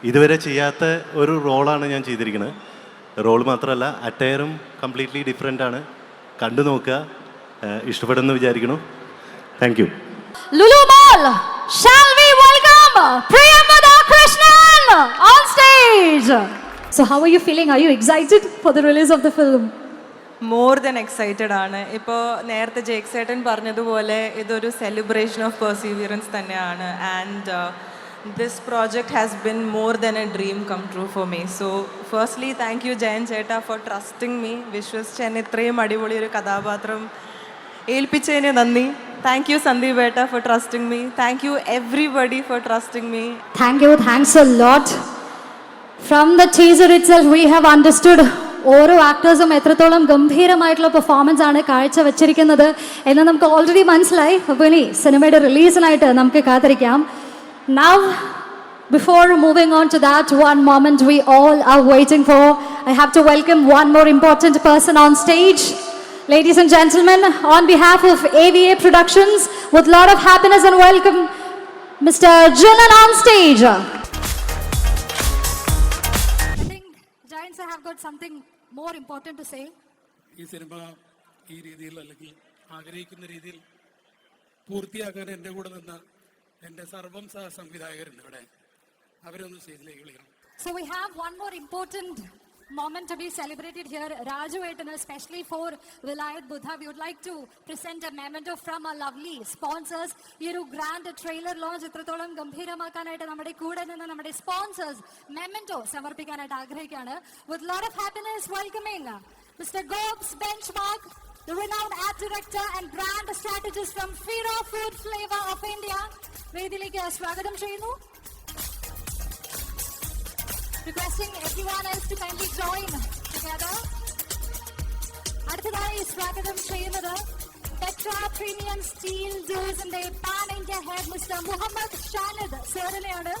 ഇതുവരെ ചെയ്യാത്ത ഒരു റോളാണ് ഞാൻ ചെയ്തിരിക്കുന്നത്. റോൾ മാത്രമല്ല, അറ്റയറും കംപ്ലീറ്റ്ലി ഡിഫറെൻ്റ് ആണ്. കണ്ടു നോക്കുക, ഇഷ്ടപ്പെടുമെന്ന് വിചാരിക്കുന്നു. Thank you. Lulu Mall, shall we welcome Priyamvada Krishnan on stage? So how are you feeling? Are you excited for the release of the film? More than excited ആണ്. ഇപ്പോൾ നേരത്തെ ജേക്ക് സേട്ടൻ പറഞ്ഞതുപോലെ ഇതൊരു സെലിബ്രേഷൻ ഓഫ് പെർസീവിയറൻസ് തന്നെയാണ്. And this project has been more than a dream come true for me. So firstly thank you Jayan ചേട്ടാ for trusting me. വിശ്വസിച്ച് എന്നെ ഇത്രയും അടിപൊളി ഒരു കഥാപാത്രം ഏൽപ്പിച്ചതിന് നന്ദി. താങ്ക് യു സന്ദീപ് ഏട്ട four trusting me. Thank you everybody four trusting me. Thank you. Thanks a lot. From the teaser itself, we have understood ഓരോ ആക്ടേഴ്സും എത്രത്തോളം ഗംഭീരമായിട്ടുള്ള പെർഫോമൻസ് ആണ് കാഴ്ചവെച്ചിരിക്കുന്നത് എന്ന് നമുക്ക് ഓൾറെഡി മനസ്സിലായി. അപ്പോൾ ഇനി സിനിമയുടെ റിലീസിനായിട്ട് നമുക്ക് കാത്തിരിക്കാം. Now, before moving on to that one moment we all are waiting for, I have to welcome one more important person on stage. Ladies and gentlemen, on behalf of AVA Productions, with a lot of happiness and welcome, Mr. Jilan on stage. I think Giants have got something more important to say. ഈ cinema ഈ രീതിയിൽ അല്ലെങ്കിൽ ആഗ്രഹിക്കുന്ന രീതിയിൽ പൂർത്തിയാക്കാൻ എൻ്റെ കൂടെ നിന്ന എൻ്റെ സർവം സംവിധായകരുണ്ട് ഇവിടെ. അവരൊന്ന് സ്റ്റേജിലേക്ക് വിളിക്കണം. So we have one more important moment to be celebrated here. Raju Etan, especially for Vilayat Buddha, we would like to present a memento from our lovely sponsors. ഈ ഒരു ഗ്രാൻഡ് ട്രെയിലർ ലോഞ്ച് ഇത്രത്തോളം ഗംഭീരമാക്കാനായിട്ട് നമ്മുടെ കൂടെ നിന്ന് നമ്മുടെ sponsors memento സമർപ്പിക്കാനായിട്ട് ആഗ്രഹിക്കുകയാണ്. With lot of happiness welcoming Mr. Gobs Benchmark, the renowned art director and brand strategist from Fira Food Flavor of India. വേദിയിലേക്ക് സ്വാഗതം ചെയ്യുന്നു. Requesting everyone else to kindly join together. അടുത്തതായി സ്വാഗതം ചെയ്യുന്നത് പെട്ര പ്രീമിയം സ്റ്റീൽ ഡോസിന്റെ pan India head mister Muhammad Shanid സാറിനെയാണ്.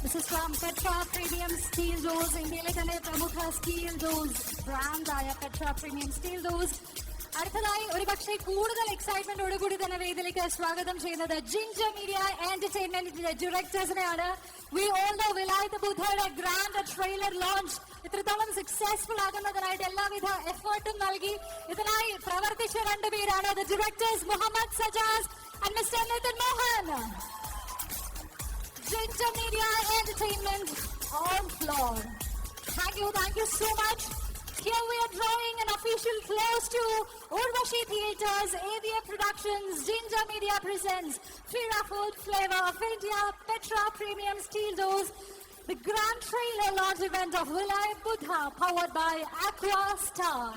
This is from Petra Premium Steel Doors. ഇന്ത്യയിലെ തന്നെ പ്രമുഖ സ്റ്റീൽ ഡോസ് ബ്രാൻഡായ പെട്ര പ്രീമിയം സ്റ്റീൽ ഡോസ്. അടുത്തതായി ഒരു പക്ഷേ കൂടുതൽ എക്സൈറ്റ്മെന്റോട് കൂടി തന്നെ വേദിയിലേക്ക് സ്വാഗതം ചെയ്യുന്നത് ജിഞ്ചർ മീഡിയ എന്റർടൈൻമെന്റിന്റെ ഡയറക്ടേഴ്സിനെയാണ്. വി ഓൾ നോ വിലായത്ത് ബുദ്ധയുടെ ഗ്രാൻഡ് ട്രെയിലർ ലോഞ്ച് ഇത്രത്തോളം സക്സസ്ഫുൾ ആകുന്നതിനായിട്ട് എല്ലാവിധ എഫേർട്ടും നൽകി ഇതിനായി പ്രവർത്തിച്ച രണ്ടുപേരാണ് the directors Muhammad Sajas and mister Nithin Mohan. Ginger Media Entertainment on floor. Thank you so much. Here we are drawing an official close to Urvashi Theatres, AVA Productions, Ginger Media presents Fira Food Flavor of India, Petra Premium Steel Doors, the grand trailer launch event of Vilayat Buddha, powered by Aqua Star.